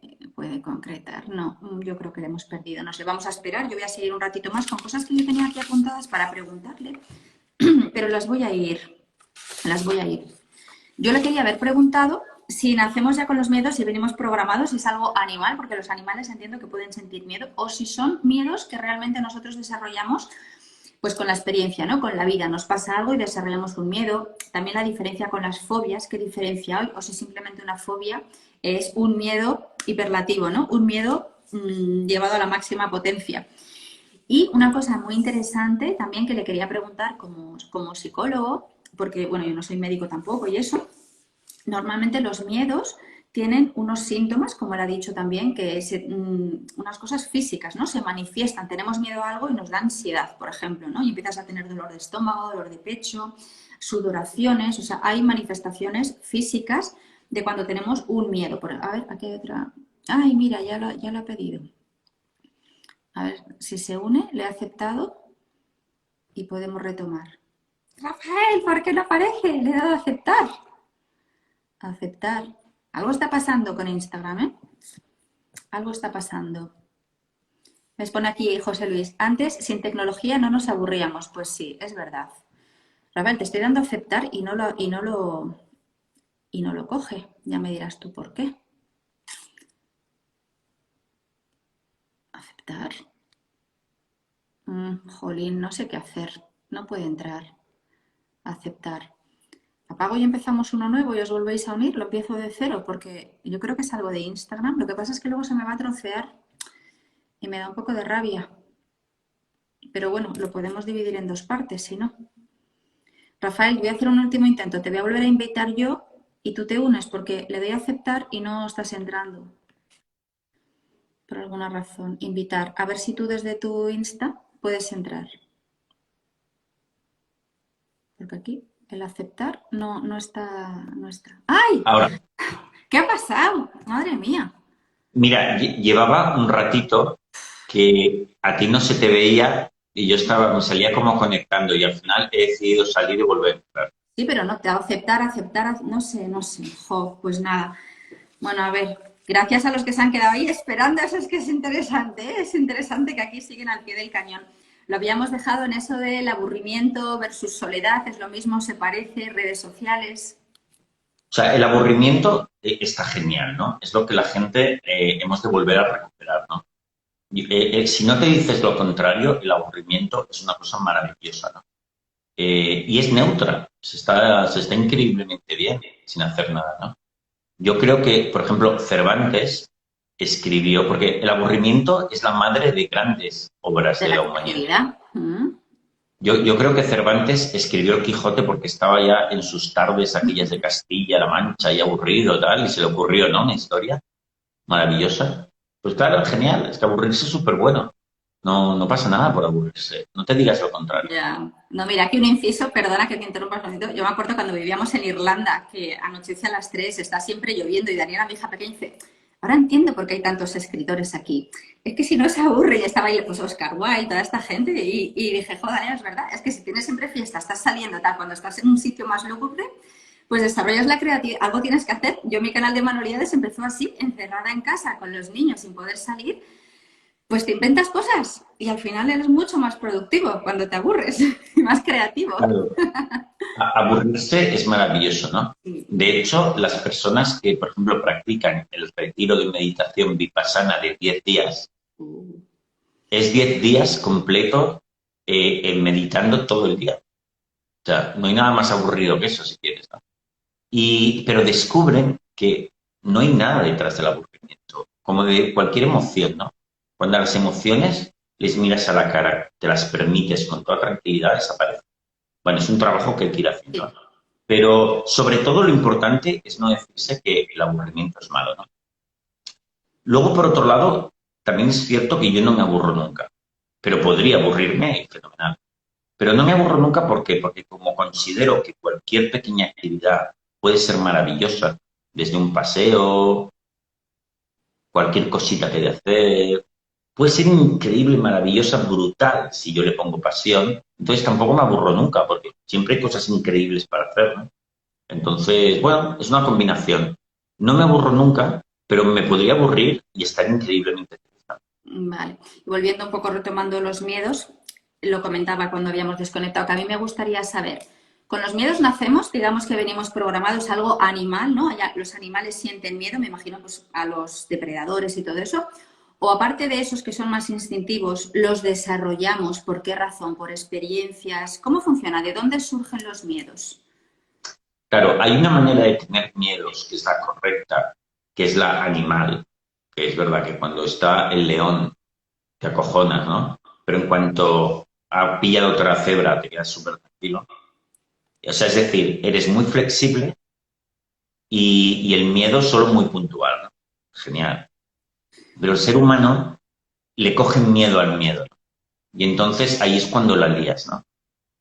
[SPEAKER 1] concretar. No, yo creo que le hemos perdido. No sé, vamos a esperar. Yo voy a seguir un ratito más con cosas que yo tenía aquí apuntadas para preguntarle, pero las voy a ir. Yo le quería haber preguntado si nacemos ya con los miedos, si venimos programados, si es algo animal, porque los animales entiendo que pueden sentir miedo, o si son miedos que realmente nosotros desarrollamos pues con la experiencia, ¿no? Con la vida. Nos pasa algo y desarrollamos un miedo. También la diferencia con las fobias, ¿qué diferencia hoy? O si simplemente una fobia es un miedo hiperlativo, ¿no? Un miedo llevado a la máxima potencia. Y una cosa muy interesante también que le quería preguntar como psicólogo, porque, bueno, yo no soy médico tampoco y eso, normalmente los miedos tienen unos síntomas, como él ha dicho también, que es unas cosas físicas, ¿no? Se manifiestan. Tenemos miedo a algo y nos da ansiedad, por ejemplo, ¿no? Y empiezas a tener dolor de estómago, dolor de pecho, sudoraciones, o sea, hay manifestaciones físicas de cuando tenemos un miedo. A ver, aquí hay otra. Ay, mira, ya lo ha pedido. A ver, si se une, le he aceptado y podemos retomar. Rafael, ¿por qué no aparece? Le he dado a aceptar. Aceptar. Algo está pasando con Instagram, ¿eh? Algo está pasando. Me pone aquí José Luis. Antes, sin tecnología, no nos aburríamos. Pues sí, es verdad. Rafael, te estoy dando a aceptar y no lo coge. Ya me dirás tú por qué. Aceptar. Jolín, no sé qué hacer. No puede entrar. Aceptar. Apago y empezamos uno nuevo y os volvéis a unir. Lo empiezo de cero porque yo creo que es algo de Instagram. Lo que pasa es que luego se me va a trocear y me da un poco de rabia. Pero bueno, lo podemos dividir en dos partes, si no. Rafael, voy a hacer un último intento. Te voy a volver a invitar yo y tú te unes porque le doy a aceptar y no estás entrando. Por alguna razón. Invitar. A ver si tú desde tu Insta puedes entrar. Porque aquí el aceptar no está. ¡Ay!
[SPEAKER 2] Ahora,
[SPEAKER 1] ¿Qué ha pasado? Madre mía.
[SPEAKER 2] mira, llevaba un ratito que a ti no se te veía y yo me salía como conectando y al final he decidido salir y volver a entrar.
[SPEAKER 1] Sí, pero no, te va a aceptar, no sé. Jo, pues nada. Bueno, a ver, gracias a los que se han quedado ahí esperando, eso es que es interesante, ¿eh? Es interesante que aquí siguen al pie del cañón. Lo habíamos dejado en eso del aburrimiento versus soledad, es lo mismo, se parece, redes sociales.
[SPEAKER 2] O sea, el aburrimiento está genial, ¿no? Es lo que la gente hemos de volver a recuperar, ¿no? Si no te dices lo contrario, el aburrimiento es una cosa maravillosa, ¿no? Y es neutra, se está increíblemente bien sin hacer nada, ¿no? Yo creo que, por ejemplo, Cervantes escribió, porque el aburrimiento es la madre de grandes obras
[SPEAKER 1] De
[SPEAKER 2] de
[SPEAKER 1] la
[SPEAKER 2] la humanidad.
[SPEAKER 1] creatividad. Mm.
[SPEAKER 2] Yo creo que Cervantes escribió el Quijote porque estaba ya en sus tardes aquellas de Castilla-La Mancha y aburrido, tal, y se le ocurrió, ¿no? Una historia maravillosa. Pues claro, genial, es que aburrirse es súper bueno. No, no pasa nada por aburrirse. No te digas lo contrario.
[SPEAKER 1] Ya. No, mira, aquí un inciso, perdona que te interrumpa un momentito. Yo me acuerdo cuando vivíamos en Irlanda, que anochece a las 3 está siempre lloviendo y Daniela, mi hija pequeña, dice, ahora entiendo por qué hay tantos escritores aquí. Es que si no se aburre, y estaba ahí pues Oscar Wilde, toda esta gente, y dije, joder, Daniela, es verdad, es que si tienes siempre fiesta, estás saliendo tal, cuando estás en un sitio más lúgubre, pues desarrollas la creatividad, algo tienes que hacer. Yo mi canal de manualidades empezó así, encerrada en casa con los niños sin poder salir, pues te inventas cosas y al final eres mucho más productivo cuando te aburres y más creativo.
[SPEAKER 2] Claro. Aburrirse es maravilloso, ¿no?
[SPEAKER 1] Sí.
[SPEAKER 2] De hecho, las personas que, por ejemplo, practican el retiro de meditación vipassana de 10 días, es 10 días completo meditando todo el día. O sea, no hay nada más aburrido que eso, si quieres, ¿no? Pero descubren que no hay nada detrás del aburrimiento, como de cualquier emoción, ¿no? Cuando a las emociones les miras a la cara, te las permites con toda tranquilidad, desaparecen. Bueno, es un trabajo que hay que ir haciendo,
[SPEAKER 1] Sí.
[SPEAKER 2] ¿no? Pero sobre todo lo importante es no decirse que el aburrimiento es malo, ¿no? Luego, por otro lado, también es cierto que yo no me aburro nunca, pero podría aburrirme fenomenal. Pero no me aburro nunca, ¿por qué? Porque como considero que cualquier pequeña actividad puede ser maravillosa, desde un paseo, cualquier cosita que de hacer, puede ser increíble, maravillosa, brutal, si yo le pongo pasión. Entonces tampoco me aburro nunca, porque siempre hay cosas increíbles para hacer, ¿no? Entonces, bueno, es una combinación. No me aburro nunca, pero me podría aburrir y estar increíblemente interesante.
[SPEAKER 1] Vale. Y volviendo un poco retomando los miedos, lo comentaba cuando habíamos desconectado, que a mí me gustaría saber, con los miedos nacemos, digamos que venimos programados algo animal, ¿no? Los animales sienten miedo, me imagino pues a los depredadores y todo eso. O aparte de esos que son más instintivos, los desarrollamos, ¿por qué razón? ¿Por experiencias? ¿Cómo funciona? ¿De dónde surgen los miedos?
[SPEAKER 2] Claro, hay una manera de tener miedos que es la correcta, que es la animal, que es verdad que cuando está el león te acojonas, ¿no? Pero en cuanto ha pillado otra cebra te quedas súper tranquilo. O sea, es decir, eres muy flexible y el miedo solo muy puntual, ¿no? Genial. Pero el ser humano le coge miedo al miedo, ¿no? Y entonces ahí es cuando la lías, ¿no?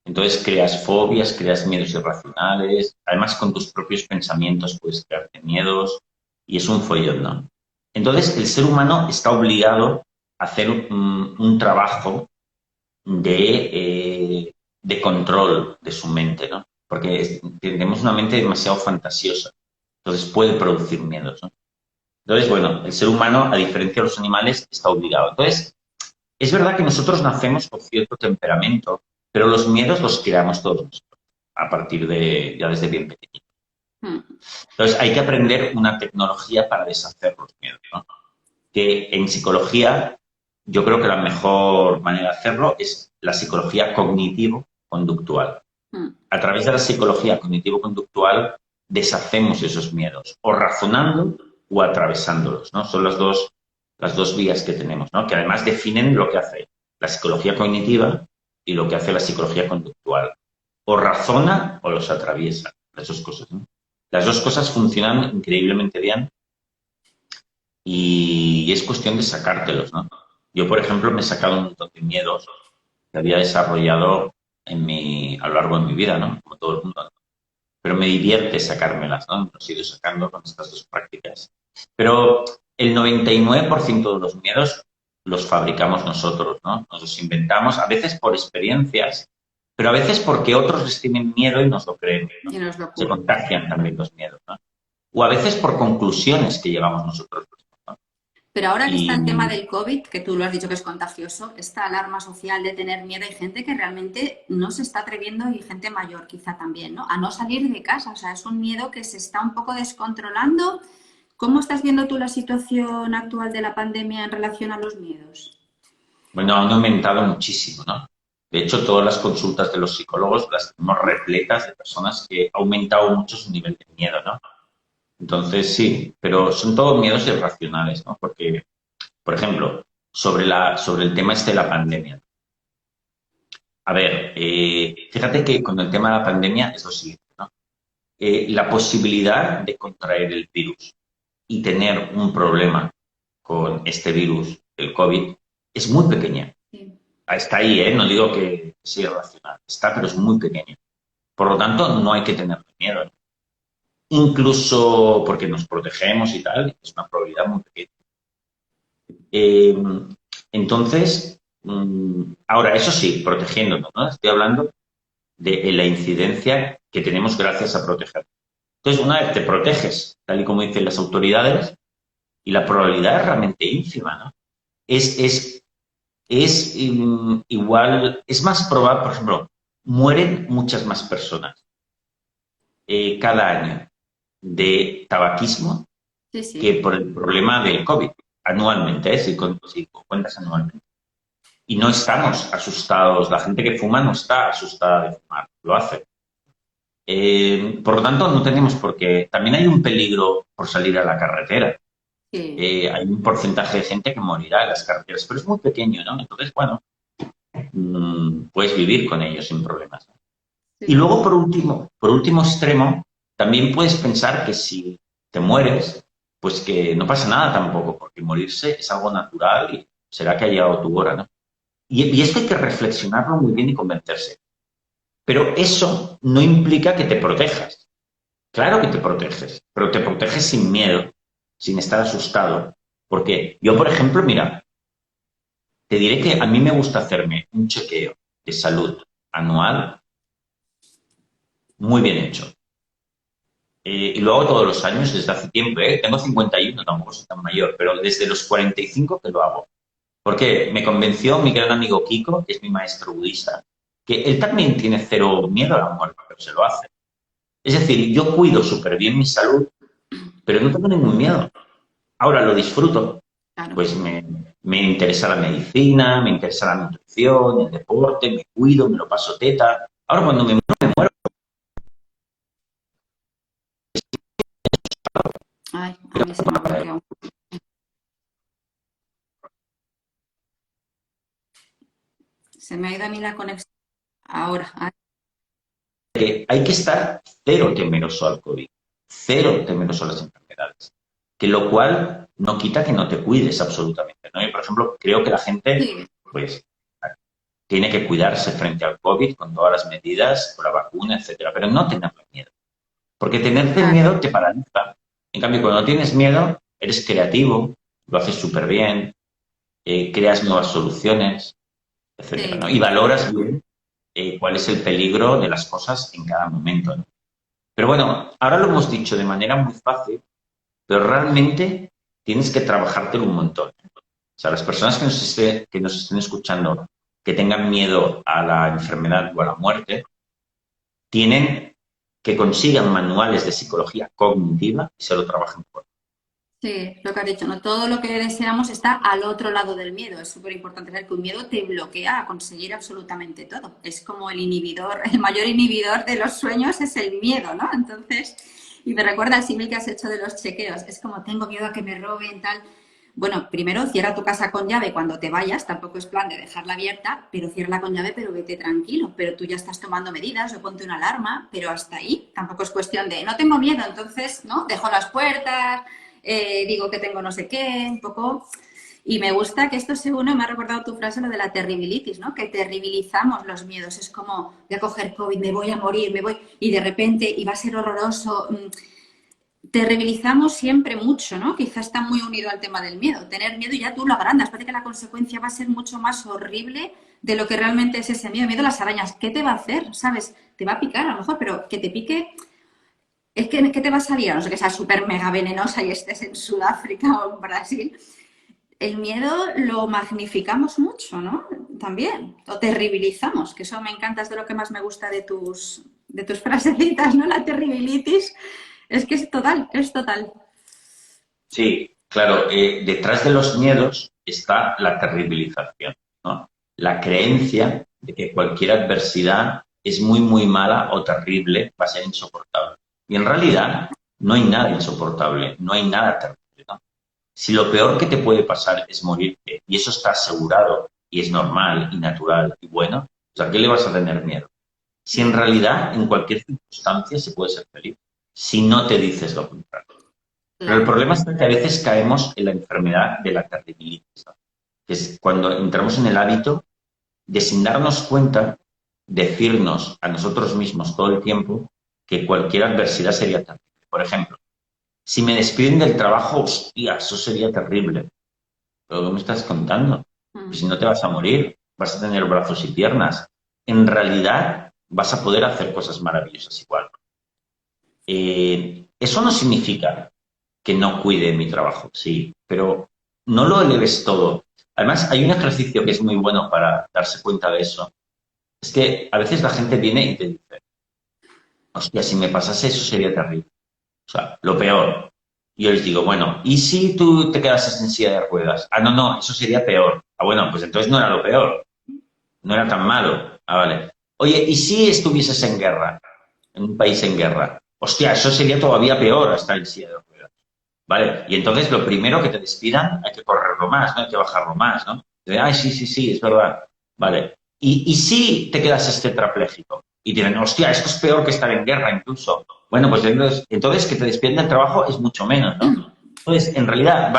[SPEAKER 2] Entonces creas fobias, creas miedos irracionales, además con tus propios pensamientos puedes crearte miedos y es un follón, ¿no? Entonces el ser humano está obligado a hacer un trabajo de control de su mente, ¿no? Porque tenemos una mente demasiado fantasiosa, entonces puede producir miedos, ¿no? Entonces, bueno, el ser humano, a diferencia de los animales, está obligado. Entonces, es verdad que nosotros nacemos con cierto temperamento, pero los miedos los creamos todos a partir de ya desde bien pequeño.
[SPEAKER 1] Hmm.
[SPEAKER 2] Entonces, hay que aprender una tecnología para deshacer los miedos, ¿no? Que en psicología, yo creo que la mejor manera de hacerlo es la psicología cognitivo-conductual.
[SPEAKER 1] Hmm.
[SPEAKER 2] A través de la psicología cognitivo-conductual deshacemos esos miedos, o razonando o atravesándolos, ¿no? Son las dos vías que tenemos, ¿no? Que además definen lo que hace la psicología cognitiva y lo que hace la psicología conductual. O razona o los atraviesa, las dos cosas, ¿no? Las dos cosas funcionan increíblemente bien y es cuestión de sacártelos, ¿no? Yo, por ejemplo, me he sacado un montón de miedos que había desarrollado a lo largo de mi vida, ¿no? Como todo el mundo, ¿no? Pero me divierte sacármelas, ¿no? Los he ido sacando con estas dos prácticas. Pero el 99% de los miedos los fabricamos nosotros, ¿no? Nos los inventamos, a veces por experiencias, pero a veces porque otros les tienen miedo y nos lo creen, ¿no?
[SPEAKER 1] Y nos lo
[SPEAKER 2] Se
[SPEAKER 1] ocurre.
[SPEAKER 2] contagian también los miedos, ¿no? O a veces por conclusiones que llegamos nosotros, ¿no?
[SPEAKER 1] Pero ahora que está el tema
[SPEAKER 2] Y
[SPEAKER 1] del COVID, que tú lo has dicho que es contagioso, esta alarma social de tener miedo, hay gente que realmente no se está atreviendo y gente mayor quizá también, ¿no? A no salir de casa. O sea, es un miedo que se está un poco descontrolando. ¿Cómo estás viendo tú la situación actual de la pandemia en relación a los miedos?
[SPEAKER 2] bueno, han aumentado muchísimo, ¿no? De hecho, todas las consultas de los psicólogos las tenemos repletas de personas que ha aumentado mucho su nivel de miedo, ¿no? Entonces, sí, pero son todos miedos irracionales, ¿no? Porque, por ejemplo, sobre el tema este de la pandemia. A ver, fíjate que con el tema de la pandemia es lo siguiente, ¿no? La posibilidad de contraer el virus y tener un problema con este virus, el COVID, es muy pequeña.
[SPEAKER 1] Sí.
[SPEAKER 2] Está ahí, ¿eh? No digo que sea irracional, está, pero es muy pequeña. Por lo tanto, no hay que tener miedo, ¿no? Incluso porque nos protegemos y tal, es una probabilidad muy pequeña. Eh, entonces, ahora, eso sí, protegiéndonos, ¿no? Estoy hablando de la incidencia que tenemos gracias a proteger. Entonces, una vez te proteges, tal y como dicen las autoridades, y la probabilidad es realmente ínfima, ¿no? Es, es, igual, es más probable, por ejemplo, mueren muchas más personas cada año de tabaquismo
[SPEAKER 1] Sí,
[SPEAKER 2] que
[SPEAKER 1] sí.
[SPEAKER 2] por el problema del COVID, anualmente, si cuentas anualmente. Y no estamos asustados, la gente que fuma no está asustada de fumar, lo hace. Por lo tanto, no tenemos por qué. También hay un peligro por salir a la carretera.
[SPEAKER 1] Sí,
[SPEAKER 2] Hay un porcentaje de gente que morirá en las carreteras, pero es muy pequeño, ¿no? Entonces, bueno, puedes vivir con ello sin problemas. Y
[SPEAKER 1] sí.
[SPEAKER 2] luego, por último extremo, también puedes pensar que si te mueres, pues que no pasa nada tampoco, porque morirse es algo natural y será que ha llegado tu hora, ¿no? Y esto hay que reflexionarlo muy bien y convencerse. Pero eso no implica que te protejas. Claro que te proteges, pero te proteges sin miedo, sin estar asustado. Porque yo, por ejemplo, mira, te diré que a mí me gusta hacerme un chequeo de salud anual muy bien hecho. Y lo hago todos los años desde hace tiempo, ¿eh? Tengo 51, tampoco soy tan mayor, pero desde los 45 que lo hago. Porque me convenció mi gran amigo Kiko, que es mi maestro budista, que él también tiene cero miedo a la muerte, pero se lo hace. Es decir, yo cuido súper bien mi salud, pero no tengo ningún miedo. Ahora lo disfruto.
[SPEAKER 1] Claro.
[SPEAKER 2] Pues me interesa la medicina, me interesa la nutrición, el deporte, me cuido, me lo paso teta. Ahora cuando me muero,
[SPEAKER 1] Ay, a mí se me ha bloqueado. Se me ha ido a mí la conexión. Ahora. Ay,
[SPEAKER 2] que hay que estar cero temeroso al COVID, cero temeroso a las enfermedades. Que lo cual no quita que no te cuides absolutamente, ¿no? Yo, por ejemplo, creo que la gente,
[SPEAKER 1] sí,
[SPEAKER 2] pues, tiene que cuidarse frente al COVID con todas las medidas, con la vacuna, etcétera, pero no tenerle miedo. Porque tenerte
[SPEAKER 1] claro.
[SPEAKER 2] miedo te paraliza. En cambio, cuando tienes miedo, eres creativo, lo haces súper bien, creas nuevas soluciones, etcétera,
[SPEAKER 1] Sí,
[SPEAKER 2] ¿no? Y valoras bien cuál es el peligro de las cosas en cada momento, ¿no? Pero bueno, ahora lo hemos dicho de manera muy fácil, pero realmente tienes que trabajártelo un montón. O sea, las personas que nos estén escuchando que tengan miedo a la enfermedad o a la muerte, tienen que consigan manuales de psicología cognitiva y se lo trabajen por.
[SPEAKER 1] sí, lo que has dicho, ¿no? Todo lo que deseamos está al otro lado del miedo. Es súper importante saber que un miedo te bloquea a conseguir absolutamente todo. Es como el inhibidor, el mayor inhibidor de los sueños es el miedo, ¿no? Entonces, y me recuerda el símil que has hecho de los chequeos. Es como tengo miedo a que me roben, tal. Bueno, primero cierra tu casa con llave cuando te vayas, tampoco es plan de dejarla abierta, pero ciérrala con llave, pero vete tranquilo. Pero tú ya estás tomando medidas o ponte una alarma, pero hasta ahí. Tampoco es cuestión de no tengo miedo, entonces, ¿no? Dejo las puertas, digo que tengo no sé qué, un poco. Y me gusta que esto se une, me ha recordado tu frase, lo de la terribilitis, ¿no? Que terribilizamos los miedos. Es como, voy a coger COVID, me voy a morir, me voy, y de repente, y va a ser horroroso. Terribilizamos siempre mucho, ¿no? Quizás está muy unido al tema del miedo. Tener miedo y ya tú lo agrandas. Parece que la consecuencia va a ser mucho más horrible de lo que realmente es ese miedo. Miedo a las arañas. ¿Qué te va a hacer? ¿Sabes? Te va a picar a lo mejor, pero que te pique es que ¿qué te va a salir? A no ser que sea súper mega venenosa y estés en Sudáfrica o en Brasil. El miedo lo magnificamos mucho, ¿no? También. Lo terribilizamos, que eso me encanta, es de lo que más me gusta de tus frasecitas, ¿no? La terribilitis. Es que es total, es total.
[SPEAKER 2] Sí, claro, detrás de los miedos está la terribilización, ¿no? La creencia de que cualquier adversidad es muy, muy mala o terrible, va a ser insoportable. Y en realidad no hay nada insoportable, no hay nada terrible, ¿no? Si lo peor que te puede pasar es morirte, y eso está asegurado, y es normal, y natural, y bueno, pues ¿a qué le vas a tener miedo? Si en realidad, en cualquier circunstancia, se puede ser feliz, si no te dices lo contrario. Pero el
[SPEAKER 1] Claro.
[SPEAKER 2] problema es que a veces caemos en la enfermedad de la terribilitis, ¿no? Que es cuando entramos en el hábito de, sin darnos cuenta, decirnos a nosotros mismos todo el tiempo que cualquier adversidad sería terrible. Por ejemplo, si me despiden del trabajo, hostia, eso sería terrible. ¿Pero qué me estás contando? Pues si no te vas a morir, vas a tener brazos y piernas. En realidad vas a poder hacer cosas maravillosas igual. Eso no significa que no cuide mi trabajo, sí, pero no lo eleves todo. Además, hay un ejercicio que es muy bueno para darse cuenta de eso. Es que a veces la gente viene y te dice, hostia, si me pasase eso sería terrible. O sea, lo peor. Y yo les digo, bueno, ¿y si tú te quedases en silla de ruedas? Ah, no, no, eso sería peor. Ah, bueno, pues entonces no era lo peor, no era tan malo. Ah, vale. Oye, ¿y si estuvieses en guerra, en un país en guerra? Hostia, eso sería todavía peor estar en silla de ruedas. Vale, y entonces lo primero que te despidan hay que correrlo más, ¿no? Hay que bajarlo más, ¿no? Ay, sí, sí, sí, es verdad. Vale. ¿Y si te quedas tetrapléjico? Y dirán, hostia, esto es peor que estar en guerra incluso. Bueno, pues entonces que te despiden del trabajo es mucho menos, ¿no? Entonces, en realidad,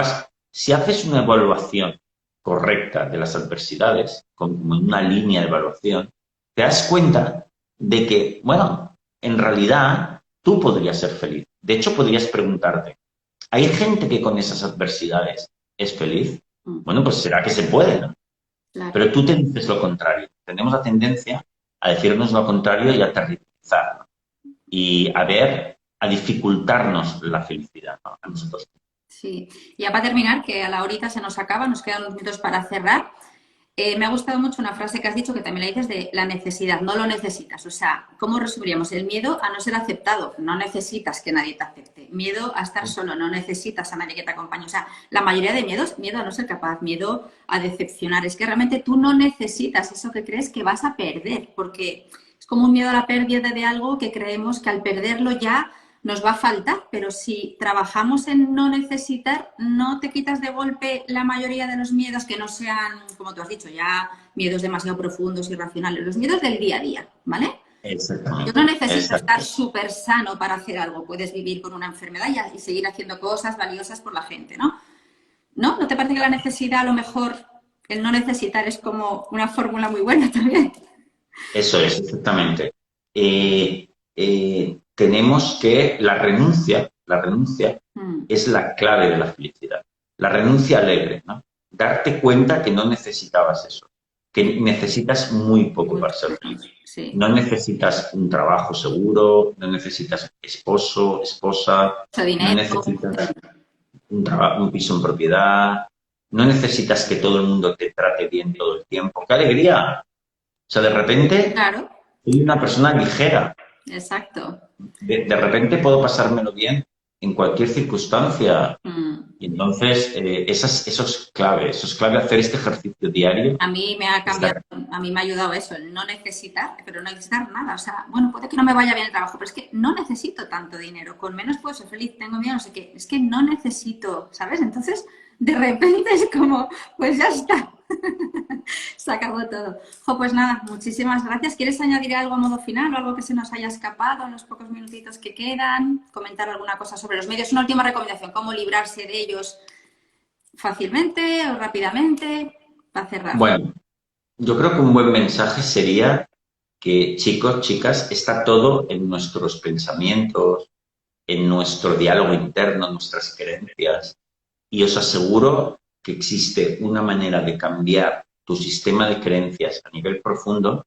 [SPEAKER 2] si haces una evaluación correcta de las adversidades, como en una línea de evaluación, te das cuenta de que, bueno, en realidad tú podrías ser feliz. De hecho, podrías preguntarte, ¿hay gente que con esas adversidades es feliz? Bueno, pues será que se puede, ¿no?
[SPEAKER 1] Claro.
[SPEAKER 2] Pero tú te dices lo contrario. Tenemos la tendencia a decirnos lo contrario y a terribilizar, ¿no? Y a dificultarnos la felicidad, ¿no? A nosotros.
[SPEAKER 1] Sí. Ya para terminar, que a la horita se nos acaba, nos quedan unos minutos para cerrar. Me ha gustado mucho una frase que has dicho, que también la dices, de la necesidad, no lo necesitas. O sea, ¿cómo resumiríamos? El miedo a no ser aceptado, no necesitas que nadie te acepte. Miedo a estar solo, no necesitas a nadie que te acompañe. O sea, la mayoría de miedos, miedo a no ser capaz, miedo a decepcionar. Es que realmente tú no necesitas eso que crees que vas a perder, porque es como un miedo a la pérdida de algo que creemos que al perderlo ya nos va a faltar, pero si trabajamos en no necesitar, no te quitas de golpe la mayoría de los miedos que no sean, como tú has dicho, ya miedos demasiado profundos, irracionales, los miedos del día a día, ¿vale? Yo no
[SPEAKER 2] Exactamente.
[SPEAKER 1] necesito estar
[SPEAKER 2] Exacto.
[SPEAKER 1] súper sano para hacer algo, puedes vivir con una enfermedad y seguir haciendo cosas valiosas por la gente, ¿no? ¿No? ¿No te parece que la necesidad, a lo mejor, el no necesitar es como una fórmula muy buena también?
[SPEAKER 2] Eso es, exactamente. Tenemos que la renuncia
[SPEAKER 1] Mm,
[SPEAKER 2] es la clave de la felicidad. La renuncia alegre, ¿no? Darte cuenta que no necesitabas eso, que necesitas muy poco
[SPEAKER 1] muy
[SPEAKER 2] para ser
[SPEAKER 1] poco,
[SPEAKER 2] feliz.
[SPEAKER 1] sí.
[SPEAKER 2] No necesitas un trabajo seguro, no necesitas esposo, esposa,
[SPEAKER 1] Mucho
[SPEAKER 2] no
[SPEAKER 1] dinero.
[SPEAKER 2] necesitas un piso en propiedad, no necesitas que todo el mundo te trate bien todo el tiempo. ¡Qué alegría! O sea, de repente
[SPEAKER 1] Claro,
[SPEAKER 2] soy una persona ligera.
[SPEAKER 1] exacto.
[SPEAKER 2] De repente puedo pasármelo bien en cualquier circunstancia.
[SPEAKER 1] Mm.
[SPEAKER 2] Y entonces, eso es clave hacer este ejercicio diario.
[SPEAKER 1] A mí me ha cambiado,
[SPEAKER 2] Está-
[SPEAKER 1] a mí me ha ayudado eso, el no necesitar, pero no necesitar nada. O sea, bueno, puede que no me vaya bien el trabajo, pero es que no necesito tanto dinero. Con menos puedo ser feliz, tengo miedo, no sé qué. Es que no necesito, ¿sabes? Entonces, de repente es como, pues ya está. Se acabó todo. Jo, pues nada, muchísimas gracias. ¿Quieres añadir algo a modo final o algo que se nos haya escapado en los pocos minutitos que quedan? Comentar alguna cosa sobre los medios. Una última recomendación, cómo librarse de ellos fácilmente o rápidamente para cerrar.
[SPEAKER 2] Bueno, yo creo que un buen mensaje sería que, chicos, chicas, está todo en nuestros pensamientos, en nuestro diálogo interno, en nuestras creencias. Y os aseguro que existe una manera de cambiar tu sistema de creencias a nivel profundo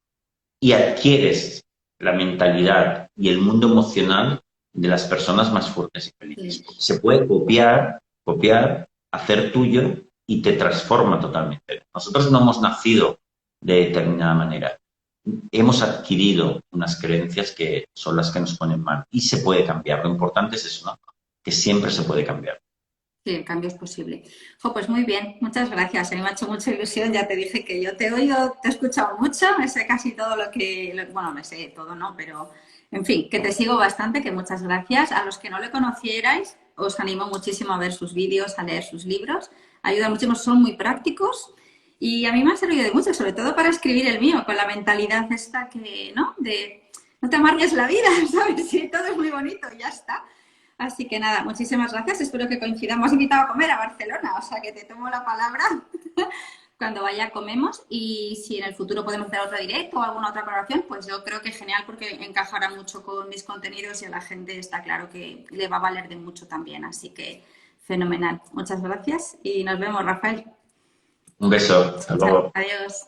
[SPEAKER 2] y adquieres la mentalidad y el mundo emocional de las personas más fuertes y felices.
[SPEAKER 1] Sí.
[SPEAKER 2] Se puede copiar, hacer tuyo y te transforma totalmente. Nosotros no hemos nacido de determinada manera. Hemos adquirido unas creencias que son las que nos ponen mal y se puede cambiar. Lo importante es eso, ¿no? Que siempre se puede cambiar.
[SPEAKER 1] Sí, el cambio es posible. Jo, pues muy bien, muchas gracias. A mí me ha hecho mucha ilusión. Ya te dije que yo te he oído, te he escuchado mucho, me sé casi todo lo que, bueno, me sé todo, ¿no? Pero En fin, que te sigo bastante, que muchas gracias. A los que no le conocierais, os animo muchísimo a ver sus vídeos, a leer sus libros. Ayudan muchísimo, son muy prácticos y a mí me ha servido de mucho, sobre todo para escribir el mío, con la mentalidad esta que, ¿no? De no te amargues la vida, ¿sabes? Sí, todo es muy bonito y ya está. Así que nada, muchísimas gracias. Espero que coincidamos. Invitado a comer a Barcelona, o sea que te tomo la palabra. Cuando vaya comemos y si en el futuro podemos hacer otro directo o alguna otra colaboración, pues yo creo que genial porque encajará mucho con mis contenidos y a la gente está claro que le va a valer de mucho también. Así que fenomenal. Muchas gracias y nos vemos, Rafael.
[SPEAKER 2] Un beso, hasta
[SPEAKER 1] Chao,
[SPEAKER 2] luego.
[SPEAKER 1] adiós.